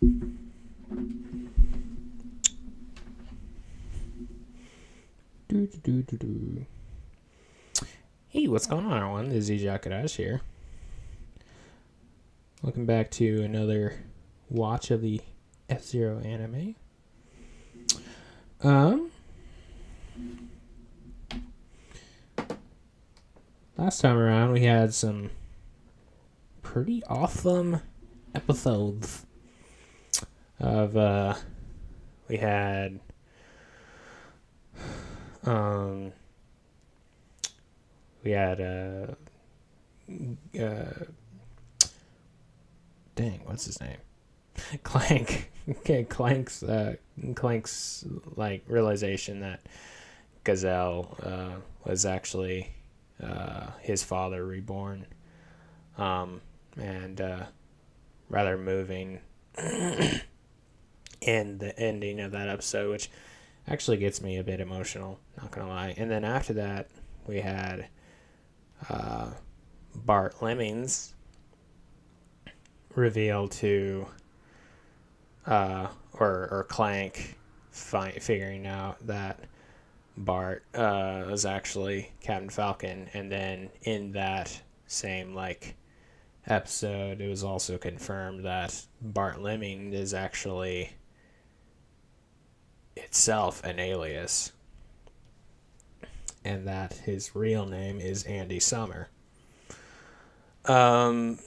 Hey, what's going on, everyone? This is Jakarash here. Welcome back to another watch of the F-Zero anime. Last time around, we had some pretty awesome episodes of, we had, dang, what's his name? Clank. Okay, Clank's like realization that Gazelle was actually his father reborn, and rather moving in the ending of that episode, which actually gets me a bit emotional, not gonna lie. And then after that, we had Bart Lemmings reveal to or Clank figuring out that Bart was actually Captain Falcon, and then in that same episode, it was also confirmed that Bart Lemming is actually itself an alias, and that his real name is Andy Summer. And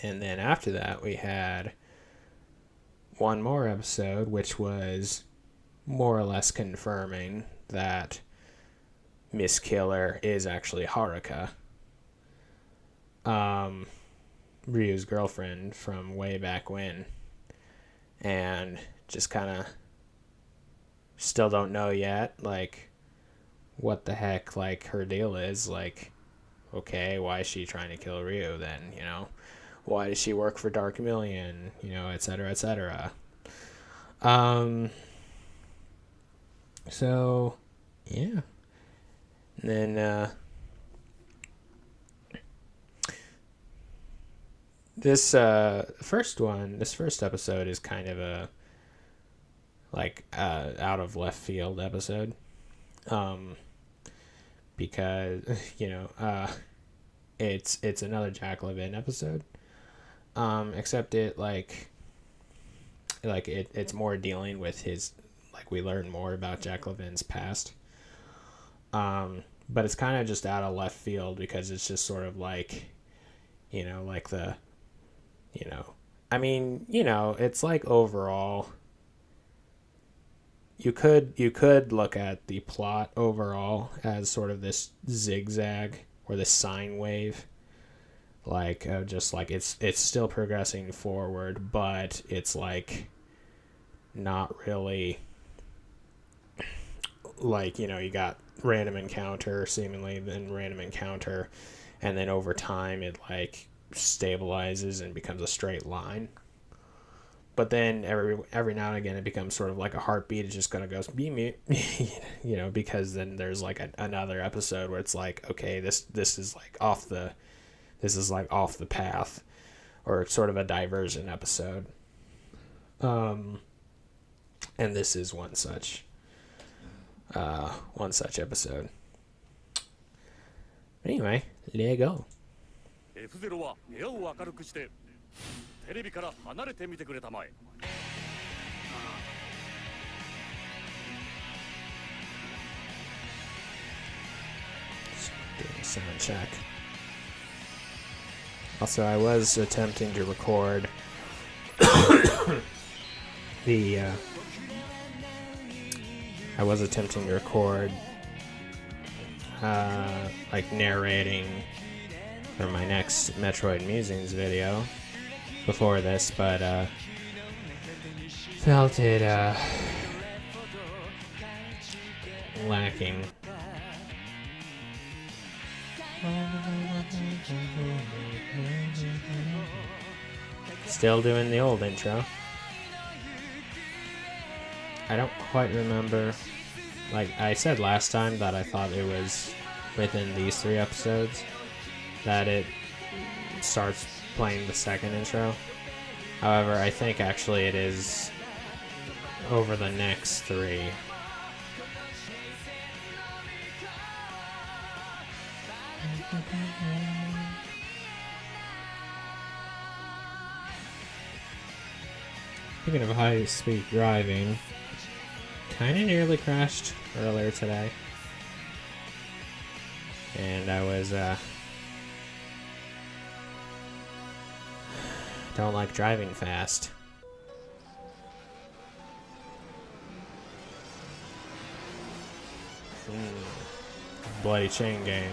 then after that, we had one more episode, which was more or less confirming that Miss Killer is actually Haruka, Ryu's girlfriend from way back when, and just kind of still don't know yet, what the heck, her deal is. Okay, why is she trying to kill Ryu then, Why does she work for Dark Million, etc., etc. So, yeah. And then, this first episode is kind of a, out of left field episode. Because, it's another Jack Levin episode. Except it's more dealing with his, we learn more about Jack Levin's past. But it's kind of just out of left field because it's just sort of it's overall, you could look at the plot overall as sort of this zigzag or this sine wave. It's still progressing forward, but it's not really you got random encounter, seemingly, then random encounter, and then over time it stabilizes and becomes a straight line. But then every now and again it becomes sort of like a heartbeat. It just kind of goes beep, because then there's another episode where it's okay, this is off the path, or sort of a diversion episode. And this is one such episode. Anyway, let's go. F-Zero は部屋を明るくしてテレビから離れてみてくれたまえ。Sound check. Also, I was attempting to record narrating for my next Metroid Musings video before this, but felt it lacking. Still doing the old intro. I don't quite remember. I said last time that I thought it was within these 3 episodes that it starts playing the second intro. However, I think actually it is over the next 3. Speaking of high-speed driving, kind of nearly crashed earlier today. And I was, don't like driving fast. Bloody chain gang.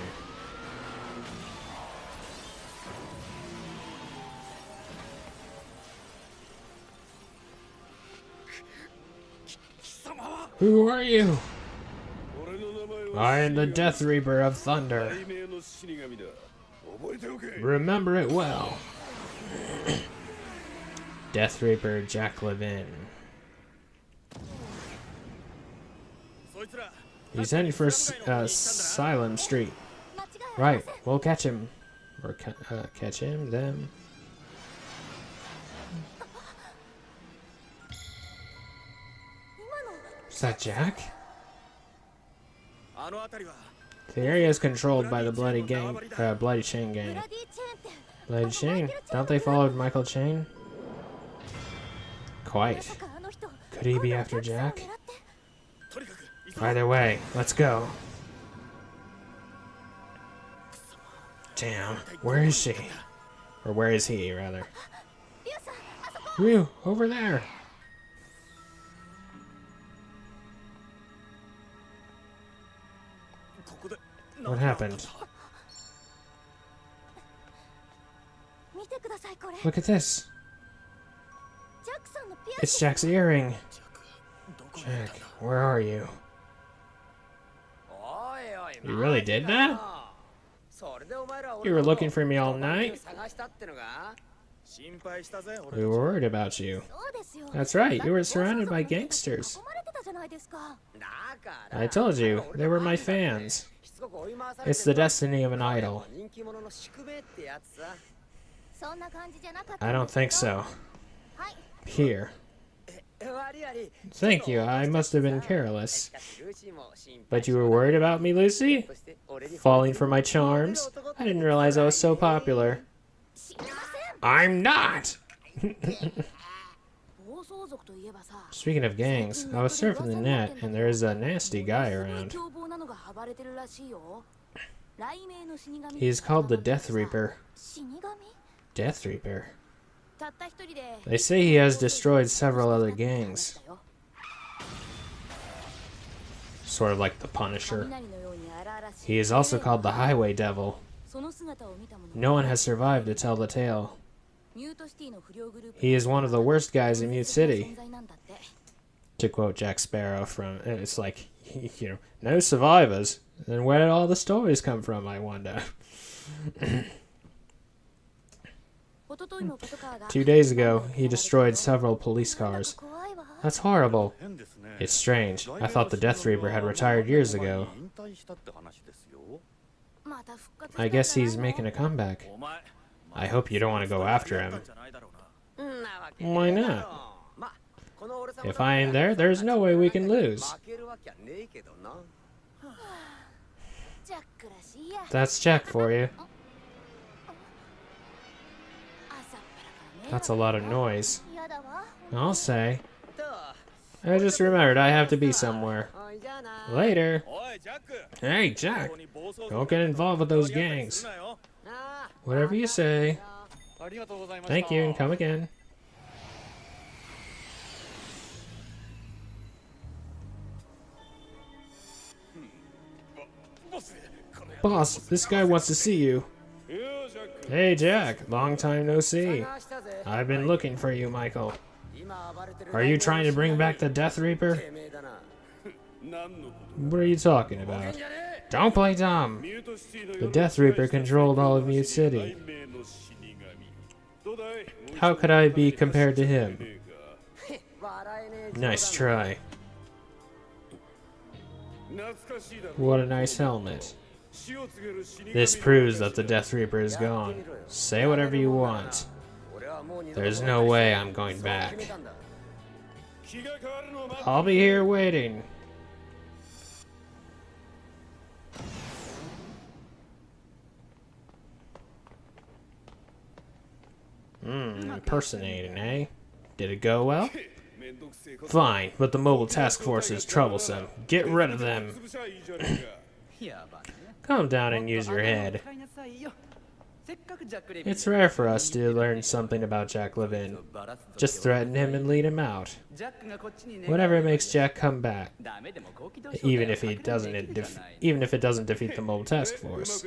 Who are you? I am the Death Reaper of Thunder. Remember it well. Death Reaper Jack Levin. He's heading for Asylum Street. Right, we'll catch him. Or catch him, them. Is that Jack? The area is controlled by the Bloody Chain Gang. Bloody Chain? Don't they follow Michael Chain? Quite. Could he be after Jack? Either way, let's go. Damn, where is she? Or where is he, rather? Ryu, over there! What happened? Look at this! It's Jack's earring! Jack, where are you? You really did that? You were looking for me all night? We were worried about you. That's right, you were surrounded by gangsters. I told you, they were my fans. It's the destiny of an idol. I don't think so. Here. Thank you, I must have been careless. But you were worried about me, Lucy? Falling for my charms? I didn't realize I was so popular. I'm not! Speaking of gangs, I was surfing the net, and there is a nasty guy around. He is called the Death Reaper. Death Reaper? They say he has destroyed several other gangs. Sort of like the Punisher. He is also called the Highway Devil. No one has survived to tell the tale. He is one of the worst guys in Mute City. To quote Jack Sparrow from, it's like, you know, no survivors. Then where did all the stories come from, I wonder? 2 days ago, he destroyed several police cars. That's horrible. It's strange. I thought the Death Reaper had retired years ago. I guess he's making a comeback. I hope you don't want to go after him. Why not? If I am there, there's no way we can lose. That's Jack for you. That's a lot of noise. I'll say. I just remembered I have to be somewhere. Later. Hey, Jack. Don't get involved with those gangs. Whatever you say. Thank you, and come again. Boss, this guy wants to see you. Hey, Jack. Long time no see. I've been looking for you, Michael. Are you trying to bring back the Death Reaper? What are you talking about? Don't play dumb. The Death Reaper controlled all of Mute City. How could I be compared to him? Nice try. What a nice helmet. This proves that the Death Reaper is gone. Say whatever you want. There's no way I'm going back. I'll be here waiting. Impersonating, eh? Did it go well? Fine, but the mobile task force is troublesome. Get rid of them. Calm down and use your head. It's rare for us to learn something about Jack Levin. Just threaten him and lead him out. Whatever makes Jack come back, even if it doesn't defeat the mobile task force.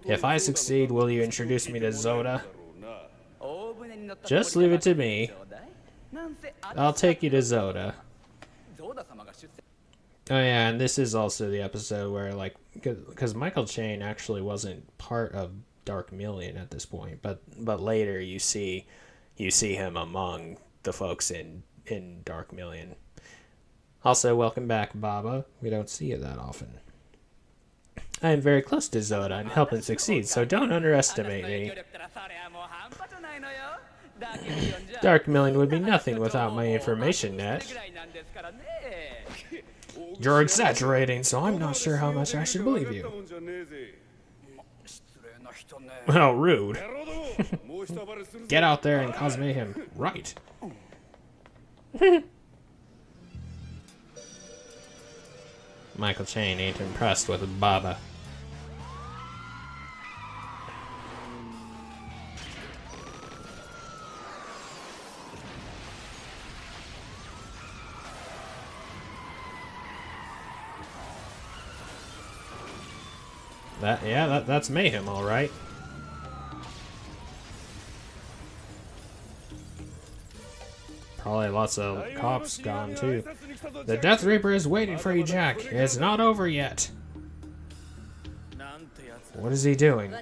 If I succeed, will you introduce me to Zoda? Just leave it to me. I'll take you to Zoda. Oh yeah, and this is also the episode where, like, because Michael Chane actually wasn't part of Dark Million at this point, but later you see him among the folks in Dark Million. Also, welcome back, Baba. We don't see you that often. I am very close to Zoda and help him succeed, so don't underestimate me. Dark Million would be nothing without my information net. You're exaggerating, so I'm not sure how much I should believe you. Well, rude. Get out there and cause mayhem. Right. Michael Chane ain't impressed with Baba. That's mayhem, all right. Probably lots of cops gone too. The Death Reaper is waiting for you, Jack. It's not over yet. What is he doing?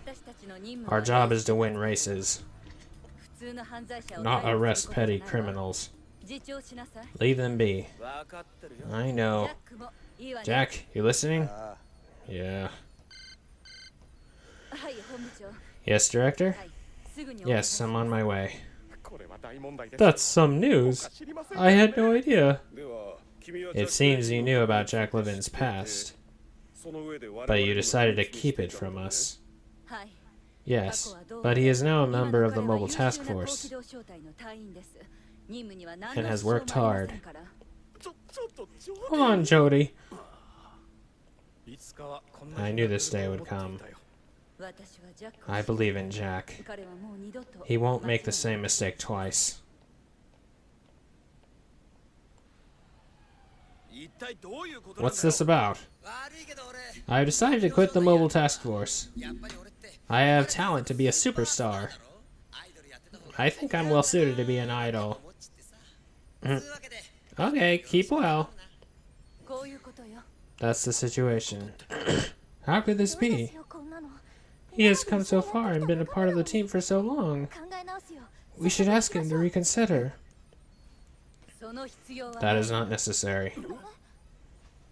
Our job is to win races, not arrest petty criminals. Leave them be. I know. Jack, you listening? Yeah. Yes, Director? Yes, I'm on my way. That's some news. I had no idea. It seems you knew about Jack Levin's past, but you decided to keep it from us. Yes, but he is now a member of the Mobile Task Force and has worked hard. Hold on, Jody. I knew this day would come. I believe in Jack. He won't make the same mistake twice. What's this about? I have decided to quit the Mobile Task Force. I have talent to be a superstar. I think I'm well suited to be an idol. Okay, keep well. That's the situation. How could this be? He has come so far and been a part of the team for so long. We should ask him to reconsider. That is not necessary.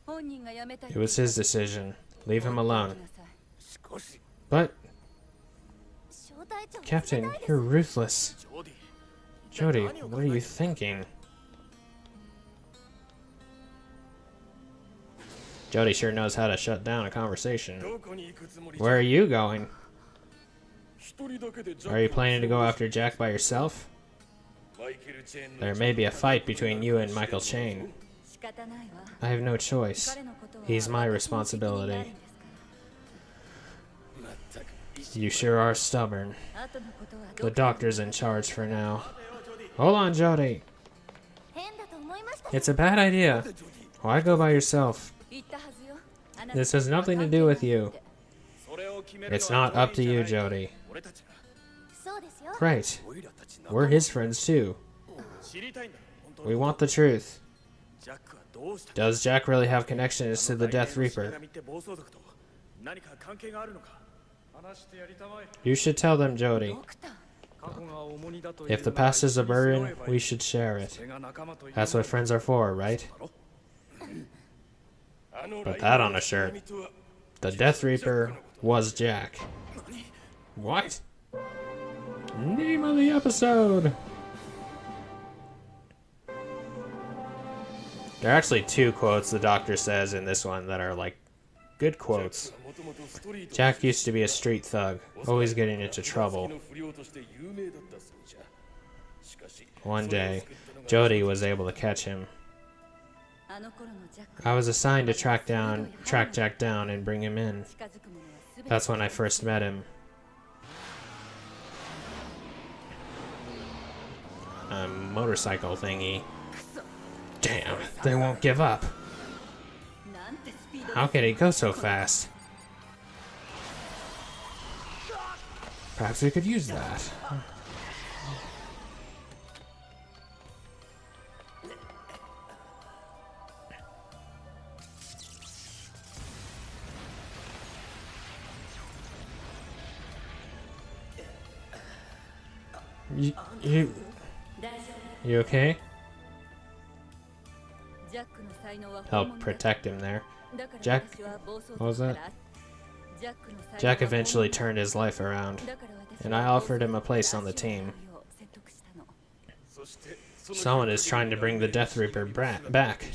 It was his decision. Leave him alone. But... Captain, you're ruthless. Jody, what are you thinking? Jody sure knows how to shut down a conversation. Where are you going? Are you planning to go after Jack by yourself? There may be a fight between you and Michael Chane. I have no choice. He's my responsibility. You sure are stubborn. The doctor's in charge for now. Hold on, Jody. It's a bad idea. Why go by yourself? This has nothing to do with you. It's not up to you, Jody. Right. We're his friends too. We want the truth. Does Jack really have connections to the Death Reaper? You should tell them, Jody. If the past is a burden, we should share it. That's what friends are for, right? Put that on a shirt. The Death Reaper was Jack. What? Name of the episode! There are actually two quotes the Doctor says in this one that are like good quotes. Jack used to be a street thug, always getting into trouble. One day, Jody was able to catch him. I was assigned to track Jack down and bring him in. That's when I first met him. A motorcycle thingy. Damn, they won't give up. How could he go so fast? Perhaps we could use that. You okay? Help protect him there. Jack, what was that? Jack eventually turned his life around, and I offered him a place on the team. Someone is trying to bring the Death Reaper back.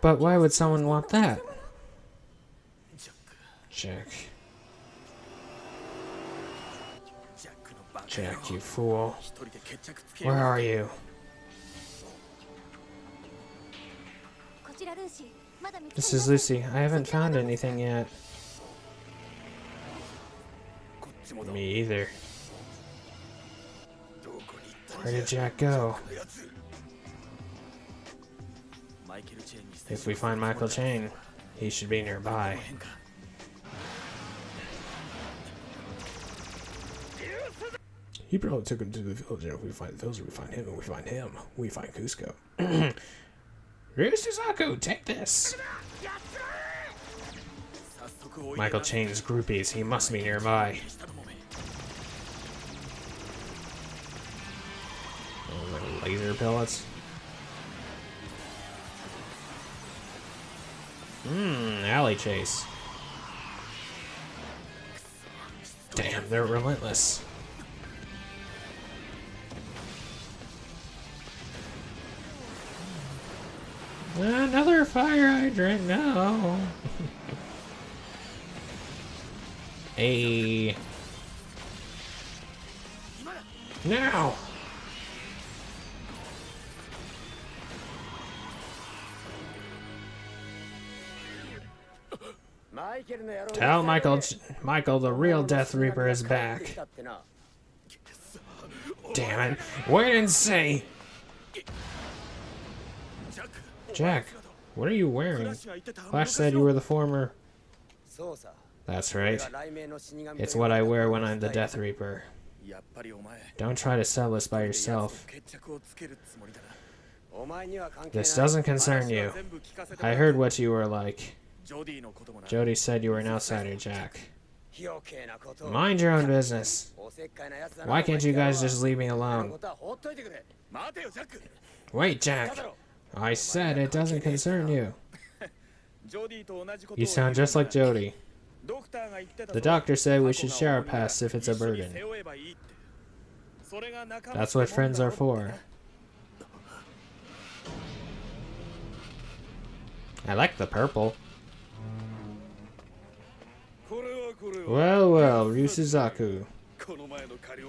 But why would someone want that? Jack. Jack, you fool. Where are you? This is Lucy. I haven't found anything yet. Me either. Where did Jack go? If we find Michael Chane, he should be nearby. He probably took him to the village, and if we find the village, we find him, and we find him, we find Cusco. Ryusuzaku, take this! Michael Chane's groupies, he must be nearby. Oh, little laser pellets. Alley chase. Damn, they're relentless. Another fire hydrant, no. Hey. Now. Tell Michael, the real Death Reaper is back. Damn it. Wait and see. Jack, what are you wearing? Flash said you were the former... That's right. It's what I wear when I'm the Death Reaper. Don't try to sell this by yourself. This doesn't concern you. I heard what you were like. Jody said you were an outsider, Jack. Mind your own business. Why can't you guys just leave me alone? Wait, Jack. I said it doesn't concern you. You sound just like Jody. The doctor said we should share our past if it's a burden. That's what friends are for. I like the purple. Well, well, Ryusuzaku.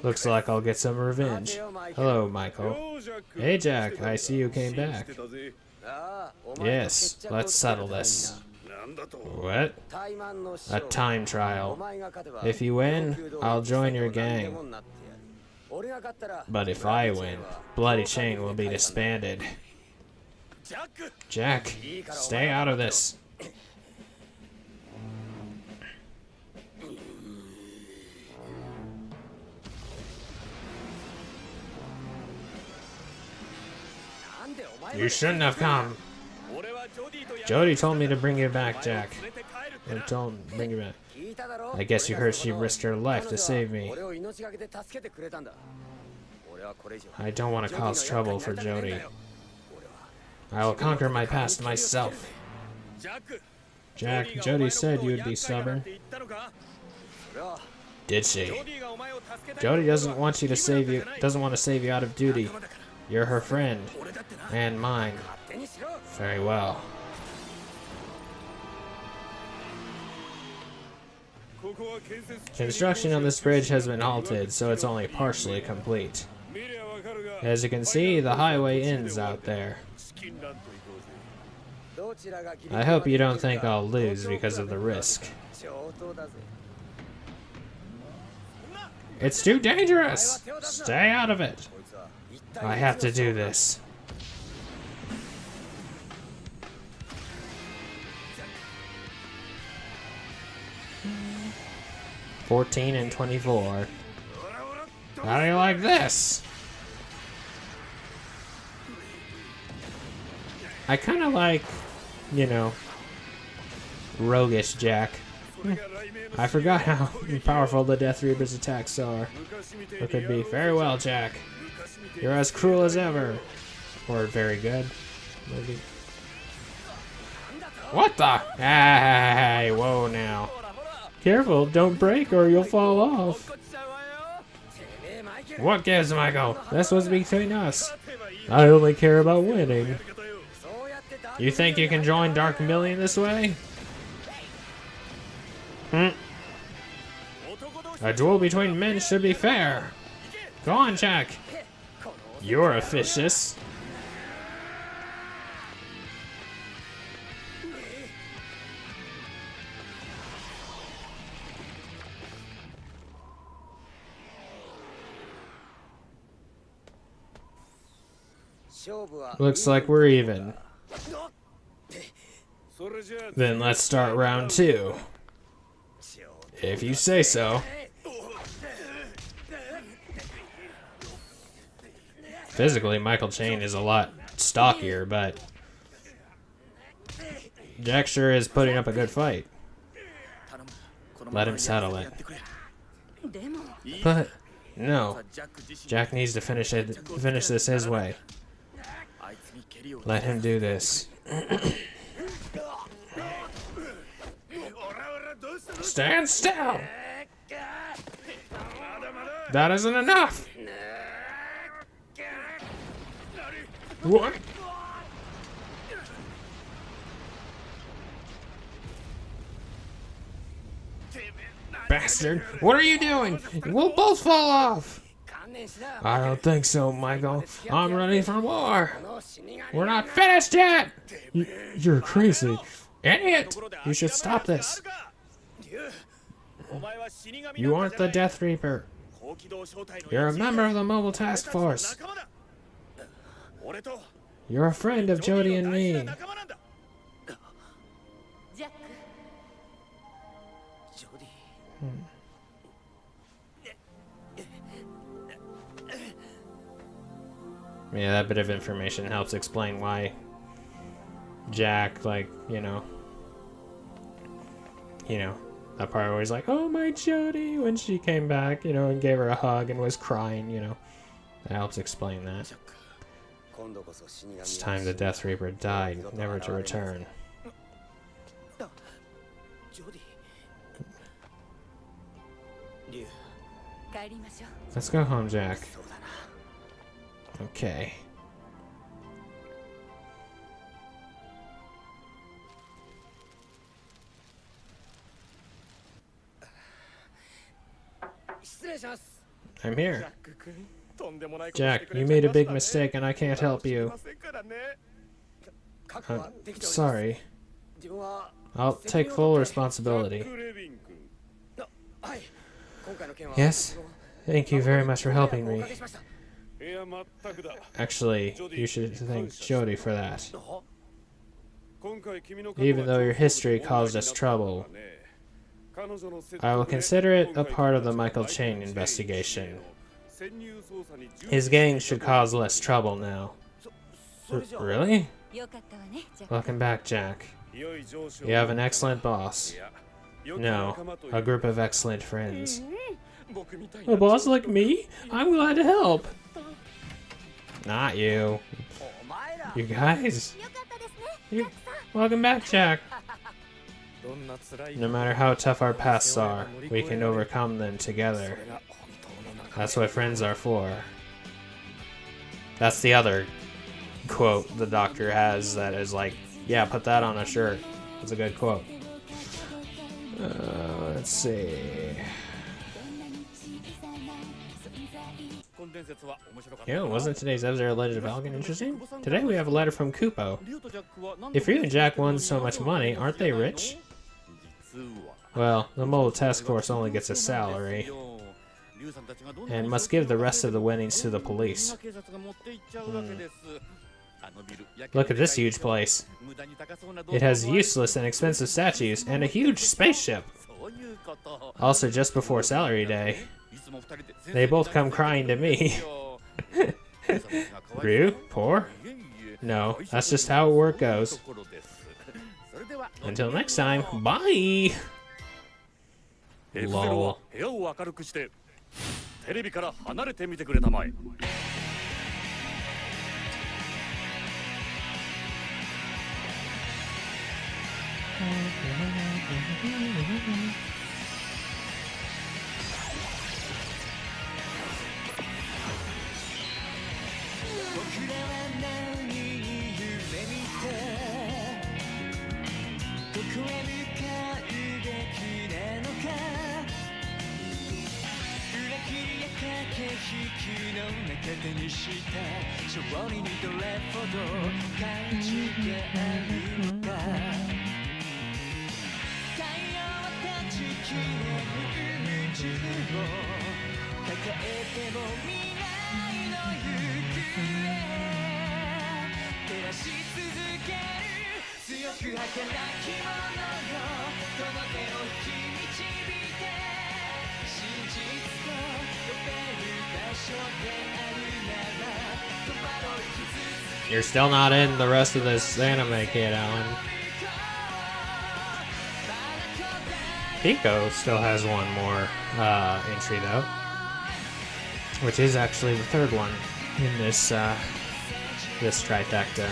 Looks like I'll get some revenge. Hello, Michael. Hey, Jack, I see you came back. Yes, let's settle this. What? A time trial. If you win, I'll join your gang. But if I win, Bloody Chain will be disbanded. Jack, stay out of this. You shouldn't have come. Jody told me to bring you back, Jack. Bring you back. I guess you heard she risked her life to save me. I don't want to cause trouble for Jody. I will conquer my past myself. Jack, Jody said you would be stubborn. Did she? Jody doesn't want to save you out of duty. You're her friend. And mine. Very well. Construction on this bridge has been halted, so it's only partially complete. As you can see, the highway ends out there. I hope you don't think I'll lose because of the risk. It's too dangerous! Stay out of it! I have to do this. "14 and 24. How do you like this? I kind of like, you know, roguish Jack. I forgot how powerful the Death Reaper's attacks are. Or could be. Very well, Jack. You're as cruel as ever. Or very good, maybe. What the? Hey, whoa now. Careful, don't break or you'll fall off. What gives, Michael? This was between us. I only care about winning. You think you can join Dark Million this way? A duel between men should be fair. Go on, Jack. You're officious. Looks like we're even. Then let's start round 2. If you say so. Physically, Michael Chain is a lot stockier, but Jack sure is putting up a good fight. Let him settle it. But no, Jack needs to finish this his way. Let him do this. Stand still! That isn't enough! What? Bastard! What are you doing? We'll both fall off! I don't think so, Michael. I'm ready for more! We're not finished yet! You're crazy. Idiot! You should stop this. You aren't the Death Reaper. You're a member of the Mobile Task Force. You're a friend of Jody and me. Yeah, that bit of information helps explain why Jack, like, you know, that part where he's like, oh, my Jody, when she came back, you know, and gave her a hug and was crying, you know. That helps explain that. It's time the Death Reaper died, never to return. Let's go home, Jack. Okay. I'm here. Jack, you made a big mistake and I can't help you. I'm sorry. I'll take full responsibility. Yes? Thank you very much for helping me. Actually, you should thank Jody for that. Even though your history caused us trouble, I will consider it a part of the Michael Chain investigation. His gang should cause less trouble now. Really? Welcome back, Jack. You have an excellent boss. No, a group of excellent friends. A boss like me? I'm glad to help. Not you. You guys. Welcome back, Jack. No matter how tough our pasts are, we can overcome them together. That's what friends are for. That's the other quote the Doctor has that is like, yeah, put that on a shirt. That's a good quote. Let's see. Yeah, wasn't today's episode of Legend of Falcon interesting? Today we have a letter from Kupo. If Ryu and Jack won so much money, aren't they rich? Well, the mole task force only gets a salary and must give the rest of the winnings to the police. Look at this huge place. It has useless and expensive statues and a huge spaceship. Also, just before salary day, they both come crying to me. Ryu? Poor? No, that's just how work goes. Until next time, bye! Lol. テレビから離れてみてくれたまえ。勝利にどれほど価値があるか太陽は断ち切れる宇宙を抱えても未来の行方照らし続ける強く儚きものよこの手を引き導いて真実と呼べる場所である You're still not in the rest of this anime, kid, Alan. Pico still has one more entry, though, which is actually the third one in this this trifecta.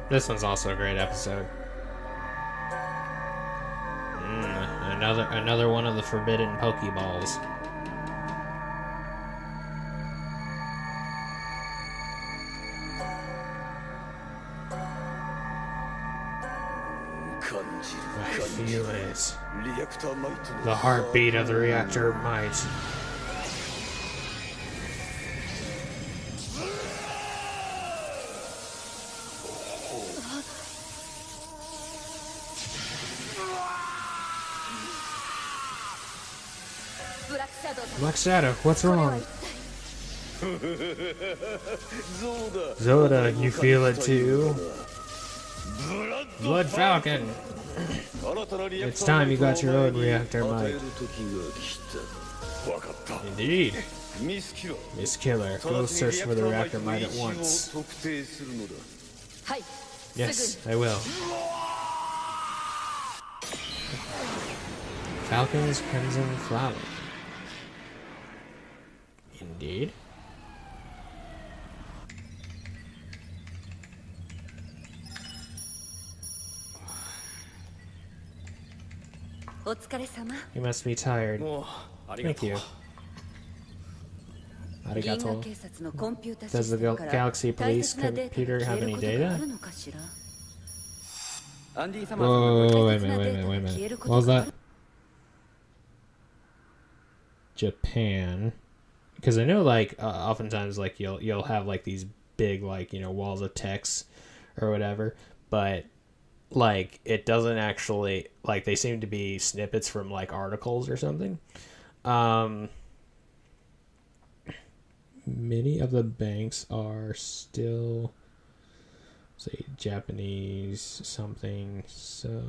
This one's also a great episode. Another one of the forbidden Pokeballs. I feel it. The heartbeat of the reactor might. Black Shadow, what's wrong? Zoda, you feel it too? Blood Falcon! It's time you got your own reactor might. Indeed. Miss Killer, go search for the reactor might at once. Yes, I will. Falcon's Crimson Flower. Indeed. You must be tired. Thank you. Arigato. Does the Galaxy Police computer have any data? Whoa, wait a minute. What was that? Japan. Because I know, like, oftentimes, like, you'll have, like, these big, like, you know, walls of text or whatever, but, like, it doesn't actually, like, they seem to be snippets from, like, articles or something. Many of the banks are still, say, Japanese something, so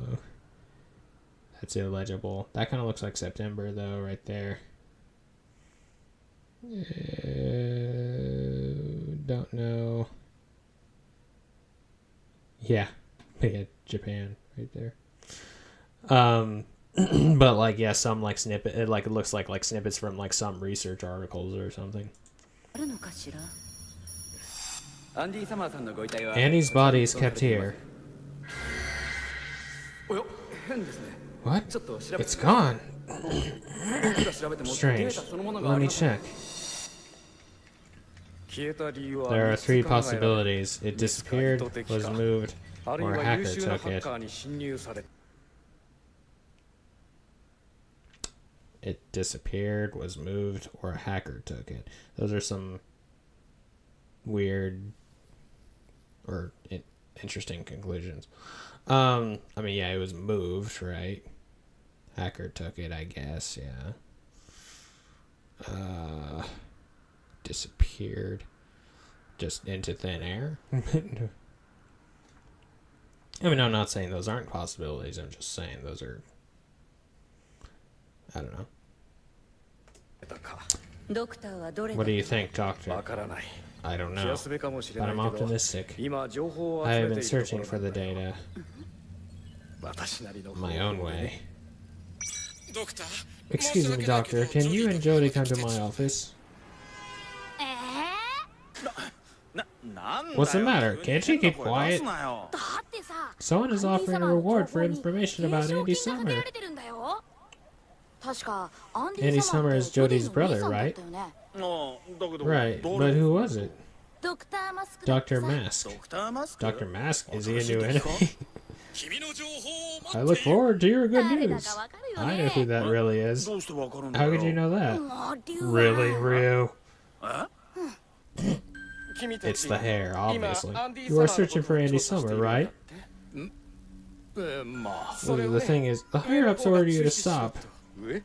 that's illegible. That kind of looks like September, though, right there. don't know. Yeah, Japan right there. But like, yeah, some like snippet. It looks like snippets from like some research articles or something. Andy's body is kept here. What? It's gone. Strange. Let me check. There are three possibilities. It disappeared, was moved, or a hacker took it. It disappeared, was moved, or a hacker took it. Those are some weird or interesting conclusions. I mean, yeah, it was moved, right? Hacker took it, I guess, yeah. Disappeared. Just into thin air? I mean, I'm not saying those aren't possibilities. I'm just saying those are... I don't know. What do you think, Doctor? I don't know, but I'm optimistic. I have been searching for the data my own way. Excuse me, Doctor, can you and Jody come to my office? What's the matter? Can't she keep quiet? Someone is offering a reward for information about Andy Summer. Andy Summer is Jody's brother, right? Right, but who was it? Dr. Mask. Dr. Mask? Is he a new enemy? I look forward to your good news. I know who that really is. How could you know that? Really, Ryu? It's the hair, obviously. You are searching for Andy Summer, right? Well, the thing is, the higher-ups ordered you to stop. The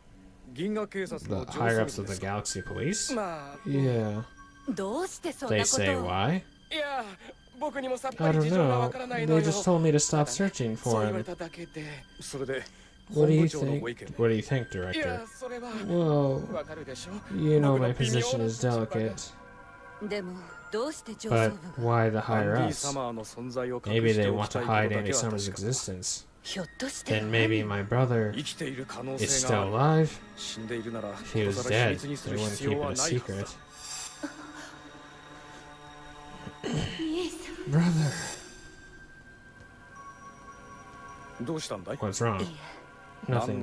higher-ups of the Galaxy Police? Yeah. They say why? I don't know. They just told me to stop searching for him. What do you think? What do you think, Director? Well, you know my position is delicate. But why the higher-ups? Maybe they want to hide Andy Summer's existence. Then maybe my brother is still alive? If he was dead, they wouldn't keep it a secret. Brother. What's wrong? Nothing.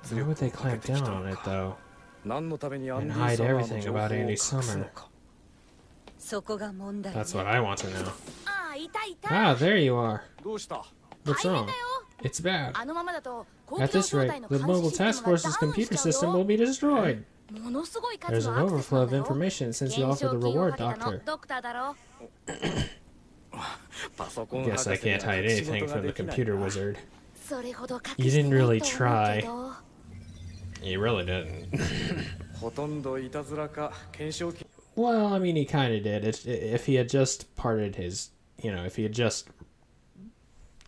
Why would they clamp down on it, though? And hide everything about Andy Summer? That's what I want to know. Ah, there you are. What's wrong? It's bad. At this rate, the mobile task force's computer system will be destroyed. There's an overflow of information since you offered the reward, Doctor. Guess I can't hide anything from the computer wizard. You didn't really try. You really didn't. Well, I mean, he kind of did. If he had just parted his, if he had just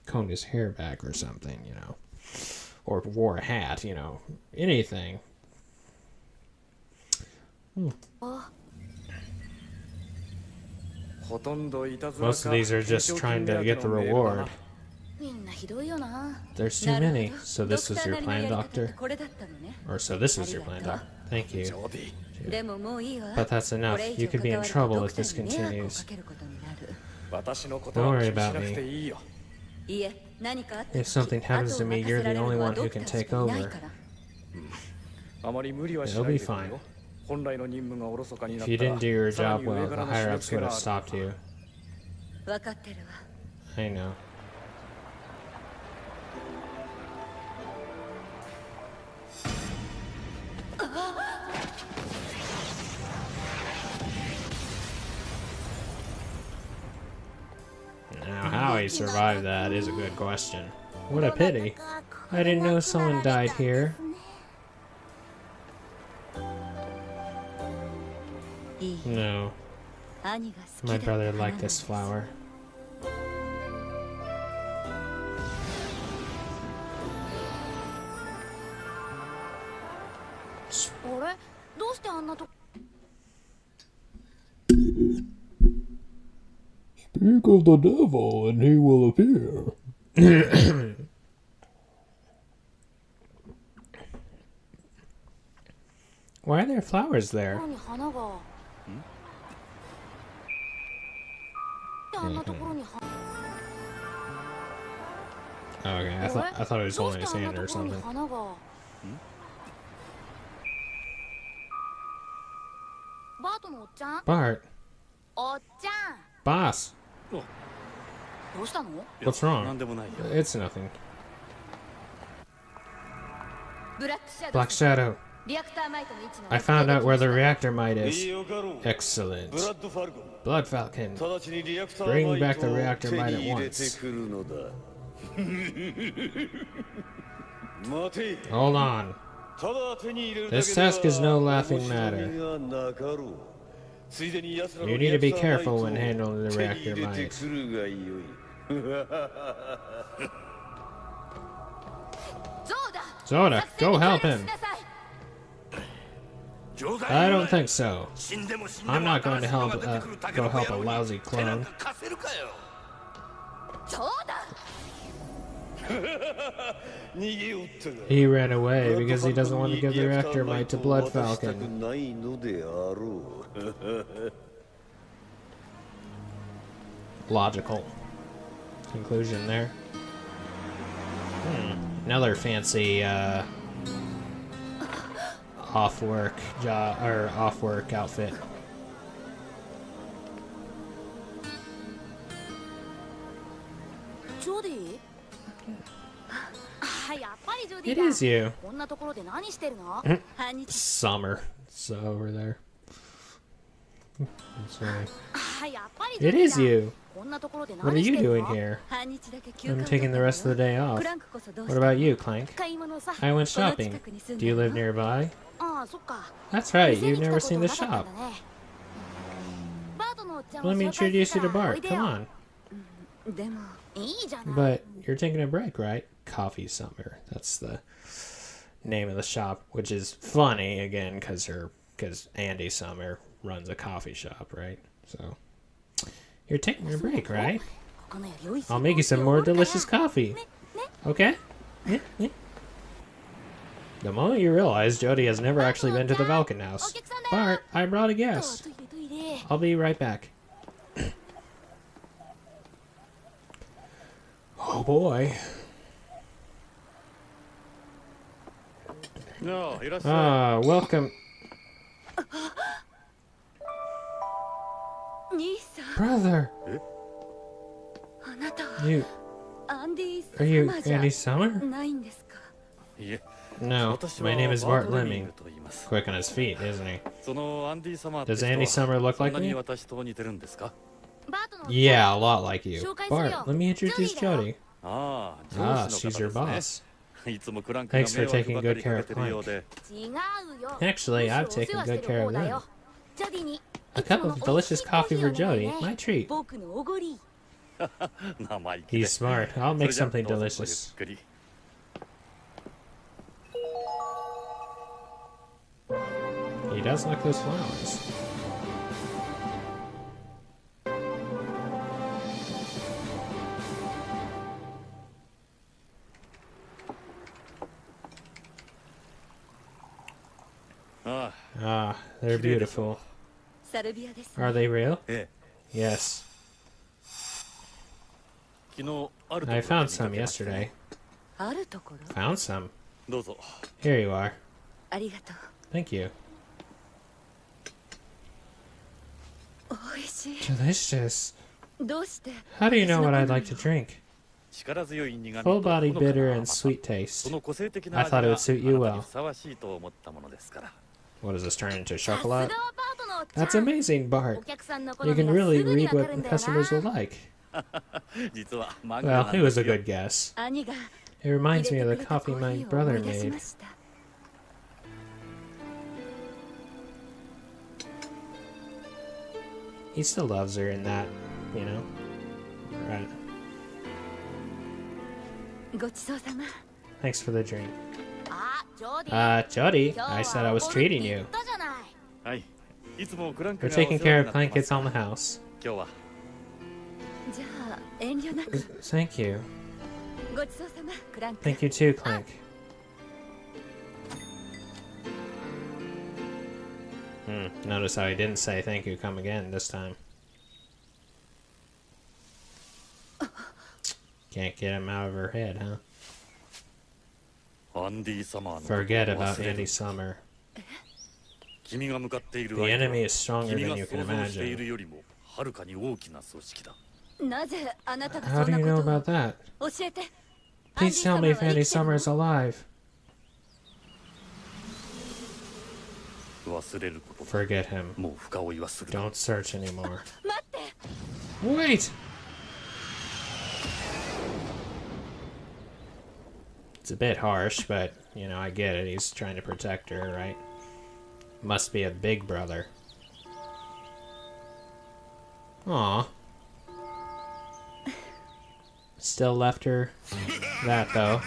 combed his hair back or something, or wore a hat, anything. Most of these are just trying to get the reward. There's too many. So this was your plan, Doctor? Or so this was your plan, Doctor? Thank you. But that's enough. You could be in trouble if this continues. Don't worry about me. If something happens to me, you're the only one who can take over. It'll be fine. If you didn't do your job well, the higher-ups would have stopped you. I know. Now, how he survived that is a good question. What a pity. I didn't know someone died here. No. My brother liked this flower. Speak of the devil and he will appear. Why are there flowers there? Okay, I thought it was holding his hand or something. Bart. Boss. What's wrong? It's nothing. Black Shadow. I found out where the reactor mite is. Excellent. Blood Falcon. Bring back the reactor mite at once. Hold on. This task is no laughing matter. You need to be careful when handling the reactor mite. Zoda, go help him. I don't think so. I'm not going to go help a lousy clone. He ran away because he doesn't want to give the reactor mite to Blood Falcon. Logical conclusion there. Another fancy off-work outfit. It is you. Summer. So over there. Sorry. It is you. What are you doing here? I'm taking the rest of the day off. What about you, Clank? I went shopping. Do you live nearby? That's right, you've never seen the shop. Let me introduce you to Bart. Come on. But you're taking a break, right? Coffee Summer. That's the name of the shop, which is funny again because Andy Summer runs a coffee shop, right? So you're taking a break, right? I'll make you some more delicious coffee. Okay? The moment you realize Jody has never actually been to the Falcon house. Bart, I brought a guest. I'll be right back. Oh boy. Welcome. Brother. Are you Andy Summer? No, my name is Bart Lemming. Quick on his feet, isn't he? Does Andy Summer look like me? Yeah, a lot like you. Bart, let me introduce Jody. She's your boss. Thanks for taking good care of Clank. Actually, I've taken good care of them. A cup of delicious coffee for Jody. My treat. He's smart. I'll make something delicious. He does like those flowers. They're beautiful. Are they real? Yes. I found some yesterday. Found some. Here you are. Thank you. Delicious. How do you know what I'd like to drink? Full body, bitter, and sweet taste. I thought it would suit you well. What does this turn into? Chocolate? That's amazing, Bart. You can really read what customers will like. Well, it was a good guess. It reminds me of the coffee my brother made. He still loves her in that, you know? Right. Thanks for the drink. Jody, I said I was treating you. We're taking care of blankets on the house. じゃあ遠慮なく。 Thank you. ごちそうさま、クランク。 Thank you too, Clank. Notice how he didn't say thank you, come again this time. Can't get him out of her head, huh? アンディ様のことを Forget about 忘れ Andy る Summer. 君が向かっている The 相手 enemy は is stronger 君 than が you can 想像している imagine. よりもはるかに大きな組織だ。なぜあなたが How そん do な you know ことを about that? 教えて。 Please tell me if Andy Summer is alive. 忘れることだ。 Forget him. もう深追いはするな。 Don't search anymore. 待って。 Wait! It's a bit harsh, but, you know, I get it. He's trying to protect her, right? Must be a big brother. Aw. Still left her that, though.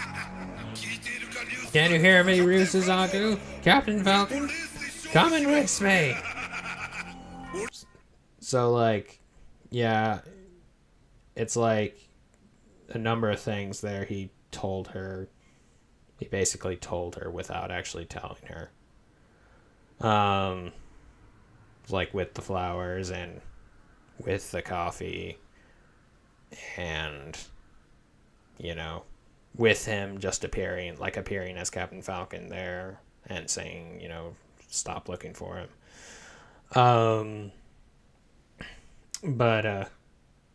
Can you hear me, Ryu Suzaku? Captain Falcon? Come and race me! So, like, yeah, it's like a number of things there he told her. He basically told her without actually telling her. Like with the flowers and with the coffee and, you know, with him just appearing as Captain Falcon there and saying, you know, stop looking for him. But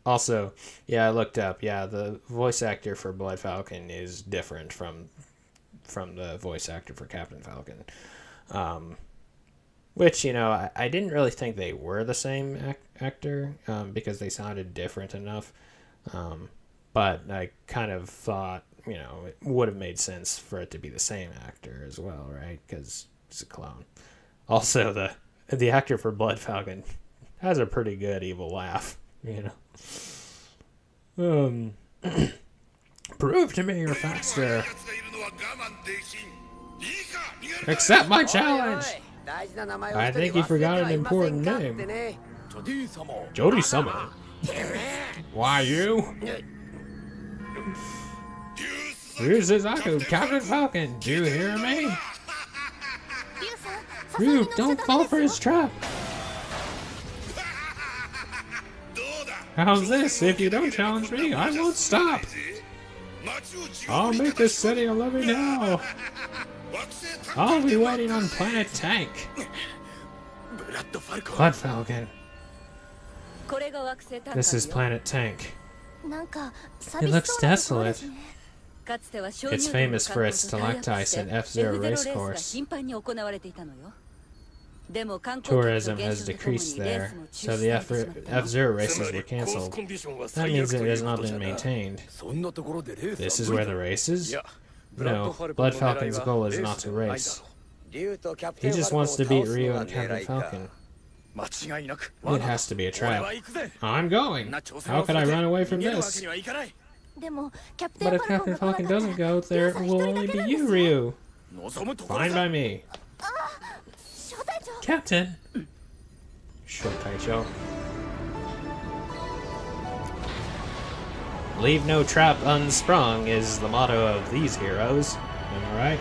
also, yeah, I looked up. Yeah, the voice actor for Blood Falcon is different from the voice actor for Captain Falcon. Which, you know, I didn't really think they were the same actor because they sounded different enough. But I kind of thought, you know, it would have made sense for it to be the same actor as well, right? Because he's a clone. Also, the actor for Blood Falcon has a pretty good evil laugh, you know. Prove to me you're faster. Accept my challenge. I think you forgot an important name. Jody-sama. Why you? Ryu Suzaku, Captain Falcon, do you hear me? Ryu, don't fall for his trap. How's this? If you don't challenge me, I won't stop. I'll make this city a living hell. I'll be waiting on Planet Tank. Blood Falcon. This is Planet Tank. It looks desolate. It's famous for its stalactites and F-Zero racecourse. Tourism has decreased there, so the F-Zero races were cancelled. That means it has not been maintained. This is where the race is? No, Blood Falcon's goal is not to race. He just wants to beat Ryu and Captain Falcon. It has to be a trap. I'm going! How could I run away from this? But if Captain Falcon doesn't go, there will only be you, Ryu. Fine by me. Captain! Shotaicho. Leave no trap unsprung is the motto of these heroes. Am I right?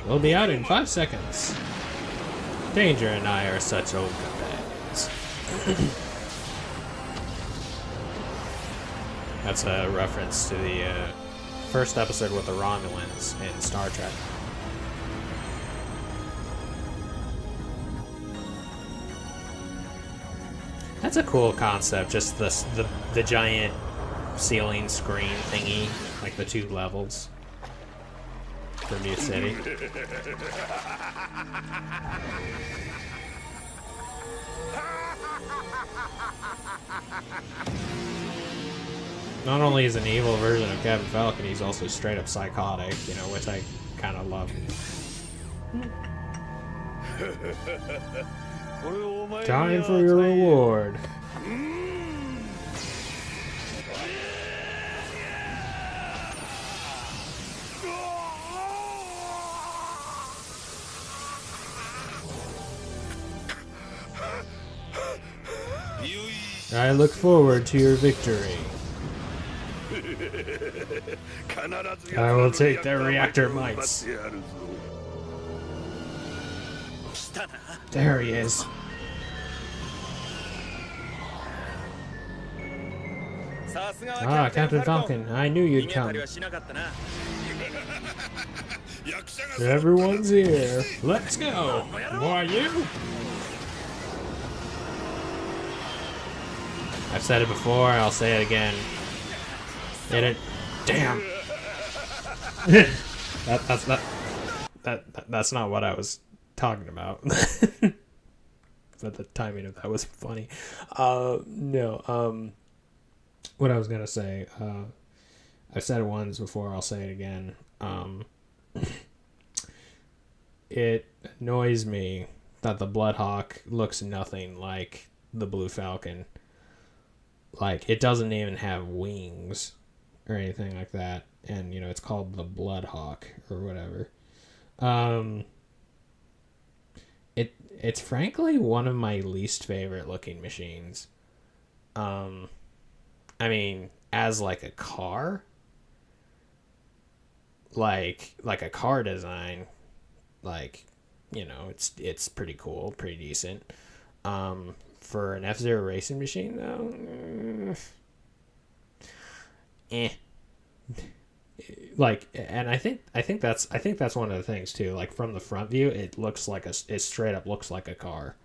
We'll be out in 5 seconds. Danger and I are such old companions. That's a reference to the first episode with the Romulans in Star Trek. That's a cool concept, just the giant ceiling screen thingy, like the 2 levels for New City. Not only is an evil version of Captain Falcon, he's also straight up psychotic, you know, which I kind of love. Time for your reward. I look forward to your victory. I will take their reactor mites. There he is. Ah, Captain Falcon, I knew you'd come. Everyone's here. Let's go. Who are you? I've said it before, I'll say it again. Hit it. Damn. That's not what I was talking about. But the timing of that was funny. No. What I was gonna say. I've said it once before. I'll say it again. It annoys me that the Bloodhawk looks nothing like the Blue Falcon. Like, it doesn't even have wings or anything like that. And, you know, it's called the Bloodhawk or whatever. It's frankly one of my least favorite looking machines. I mean, as like a car, like a car design, like, you know, it's pretty cool, pretty decent. For an F-Zero racing machine, though, like, and I think that's one of the things too. Like, from the front view, it looks like it straight up looks like a car.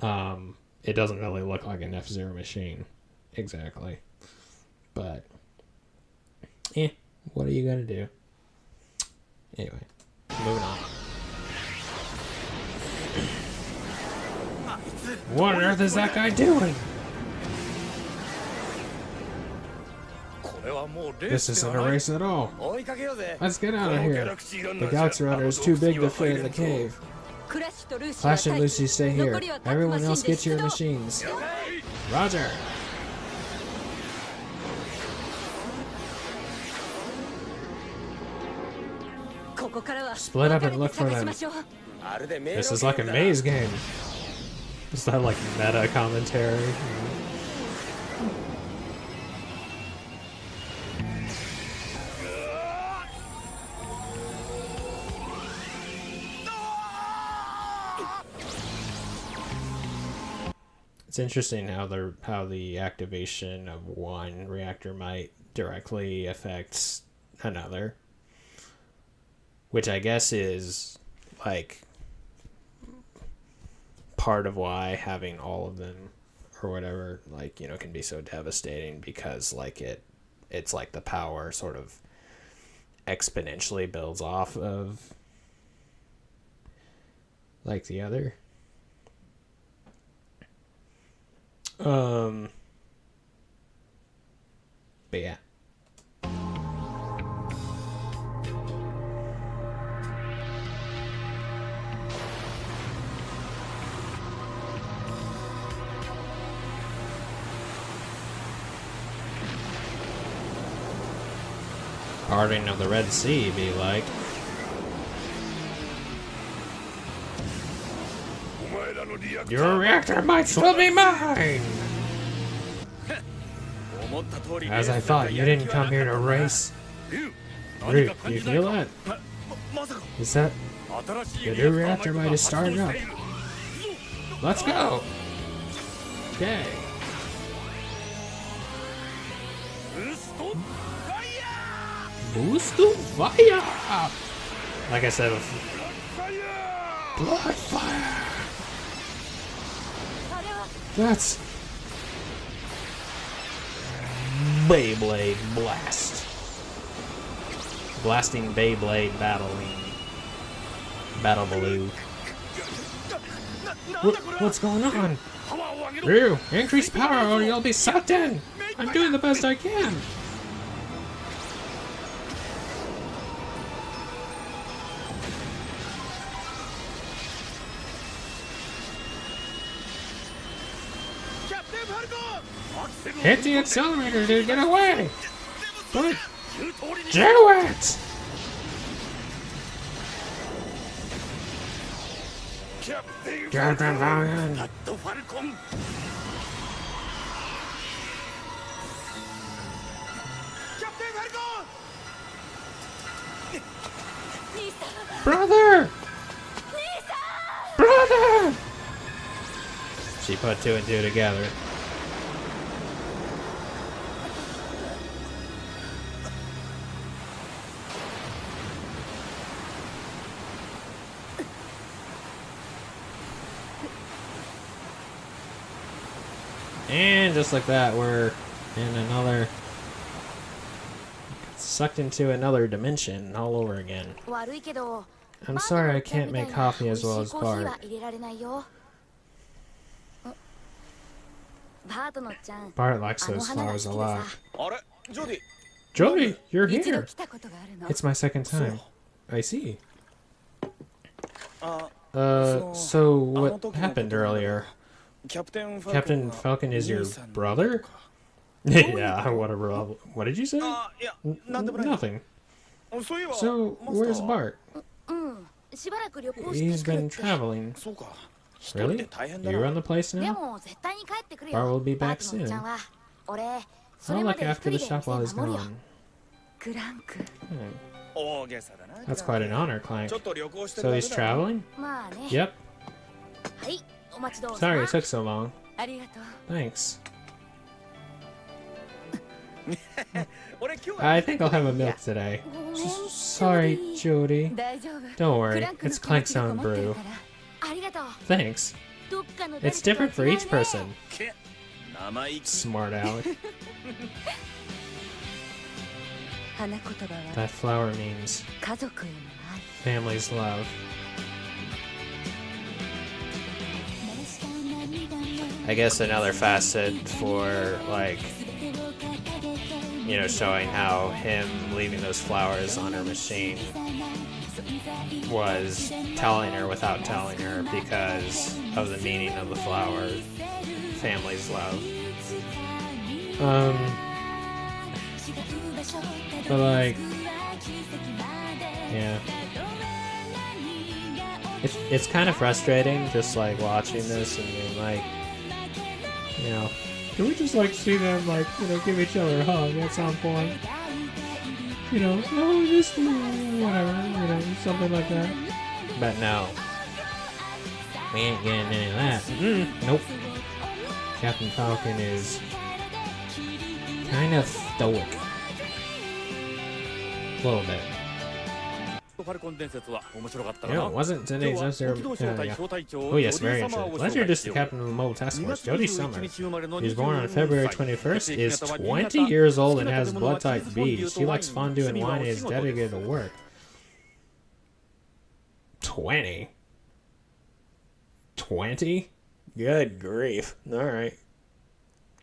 It doesn't really look like an F-Zero machine, exactly. But, what are you gonna do? Anyway, moving on. What on earth is that guy doing? This isn't a race at all. Let's get out of here. The Galaxy Runner is too big to fit in the cave. Flash and Lucy stay here. Everyone else get to your machines. Roger. Split up and look for them. This is like a maze game. Is that like meta commentary? It's interesting how the activation of one reactor might directly affects another, which I guess is like part of why having all of them or whatever, like, you know, can be so devastating, because like it's like the power sort of exponentially builds off of like the other. But yeah. Parting of the Red Sea be like. Your reactor mites will be mine! As I thought, you didn't come here to race. Ryu, do you feel that? Is that... The new reactor mite is starting up. Let's go! Okay. Boost to fire! Like I said before. Blood fire! That's... Beyblade Blast. Blasting Beyblade battling. Battle Baloo. What's going on? Ryu, increase power or you'll be sucked in! I'm doing the best I can! Hit the accelerator to get away! But do it! Captain Falcon! Brother! Brother! She put two and two together. And just like that, we're in another... sucked into another dimension all over again. I'm sorry I can't make coffee as well as Bart. Bart likes those flowers a lot. Jody, you're here! It's my second time. I see. So what happened earlier? Captain Falcon is your brother? Yeah, what did you say? Nothing. So, where's Bart? He's been traveling. Really? You run the place now? Bart will be back soon. I'll look after the shop while he's gone. That's quite an honor, Clank. So he's traveling? Yep. Sorry it took so long. Thanks. I think I'll have a milk today. Sorry, Jody. Don't worry, it's Clank's own brew. Thanks. It's different for each person. Smart Alec. That flower means family's love. I guess another facet for, like, you know, showing how him leaving those flowers on her machine was telling her without telling her because of the meaning of the flower, family's love. But like, yeah, it's kind of frustrating just like watching this and being like, you know, can we just like see them like, you know, give each other a hug at some point? You know, oh, just whatever, you know, something like that. But no, we ain't getting any of that. Nope. Captain Falcon is kind of stoic. A little bit. Yeah, wasn't today's episode. Oh yes, very interesting. Let's introduce the captain of the Mobile Task Force, Jody Summer. He was born on February 21st, is 20 years old and has blood type B. She likes fondue and wine and is dedicated to work. 20? 20? Good grief. Alright.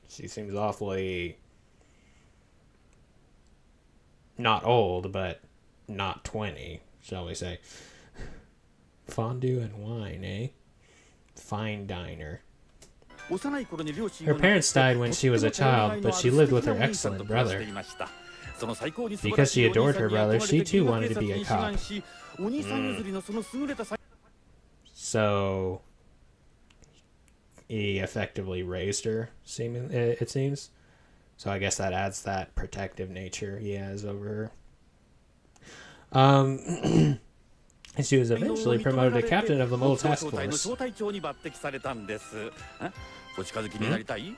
She seems awfully... not old, but not 20, shall we say. Fondue and wine, eh? Fine diner. Her parents died when she was a child, but she lived with her excellent brother. Because she adored her brother, she too wanted to be a cop. So, he effectively raised her, it seems. So I guess that adds that protective nature he has over her. And she was eventually promoted to captain of the Mobile Task Force.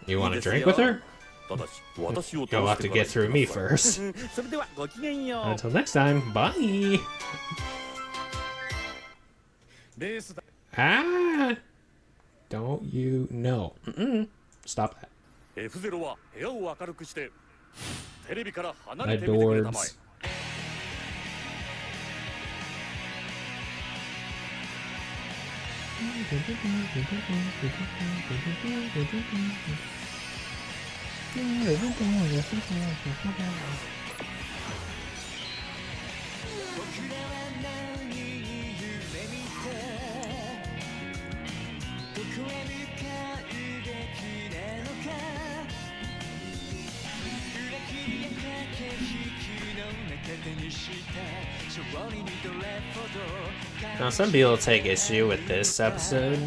You want to drink with her? You'll have to get through me first. Until next time, bye! Ah! Don't you know? Stop that. Adorbs. Now, some people take issue with this episode,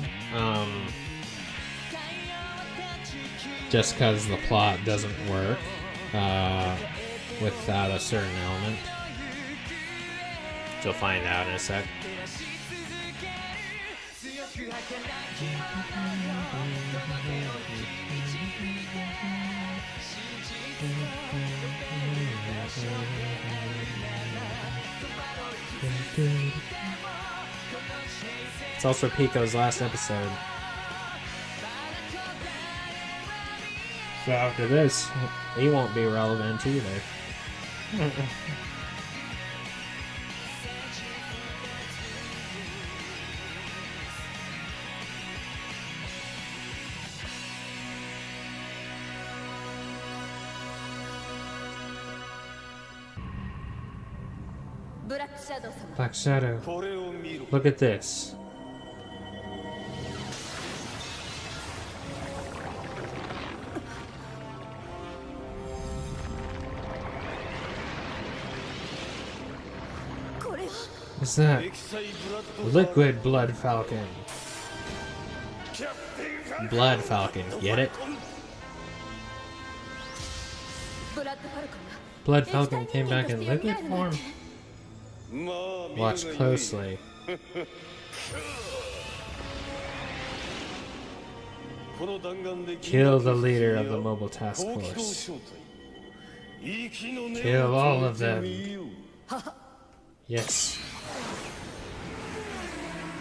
just because the plot doesn't work without a certain element. You'll find out in a sec. It's also Pico's last episode. So after this, he won't be relevant either. Black Shadow. Look at this. What's that? Liquid Blood Falcon. Blood Falcon, get it? Blood Falcon came back in liquid form. Watch closely. Kill the leader of the mobile task force. Kill all of them. Yes.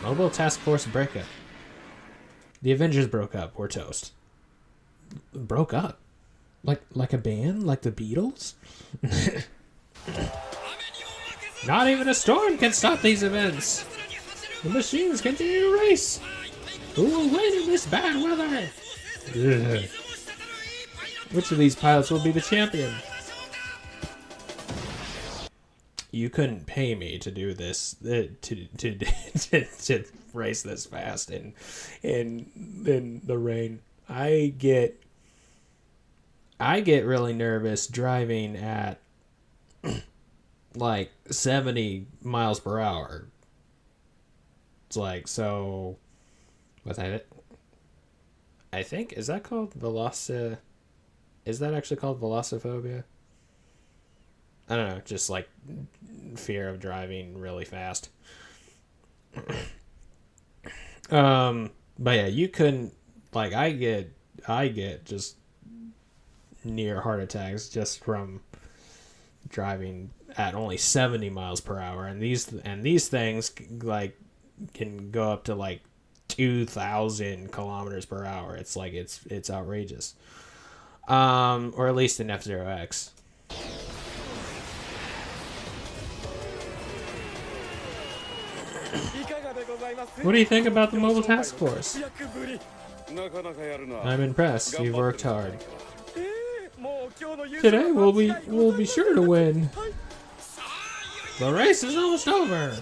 Mobile task force breakup. The Avengers broke up. We're toast. Broke up? Like a band? Like the Beatles? Not even a storm can stop these events. The machines continue to race. Who will win in this bad weather? Ugh. Which of these pilots will be the champion? You couldn't pay me to do this, to race this fast in the rain. I get really nervous driving at like 70 miles per hour. It's like, so what's that? I think, is that called is that actually called velociphobia? I don't know, just like fear of driving really fast. But yeah, you couldn't, like, I get just near heart attacks just from driving at only 70 miles per hour, and these things like can go up to like 2,000 kilometers per hour. It's like it's outrageous. Or at least in F-Zero X. What do you think about the mobile task force? I'm impressed. You've worked hard. Today we'll be sure to win. The race is almost over.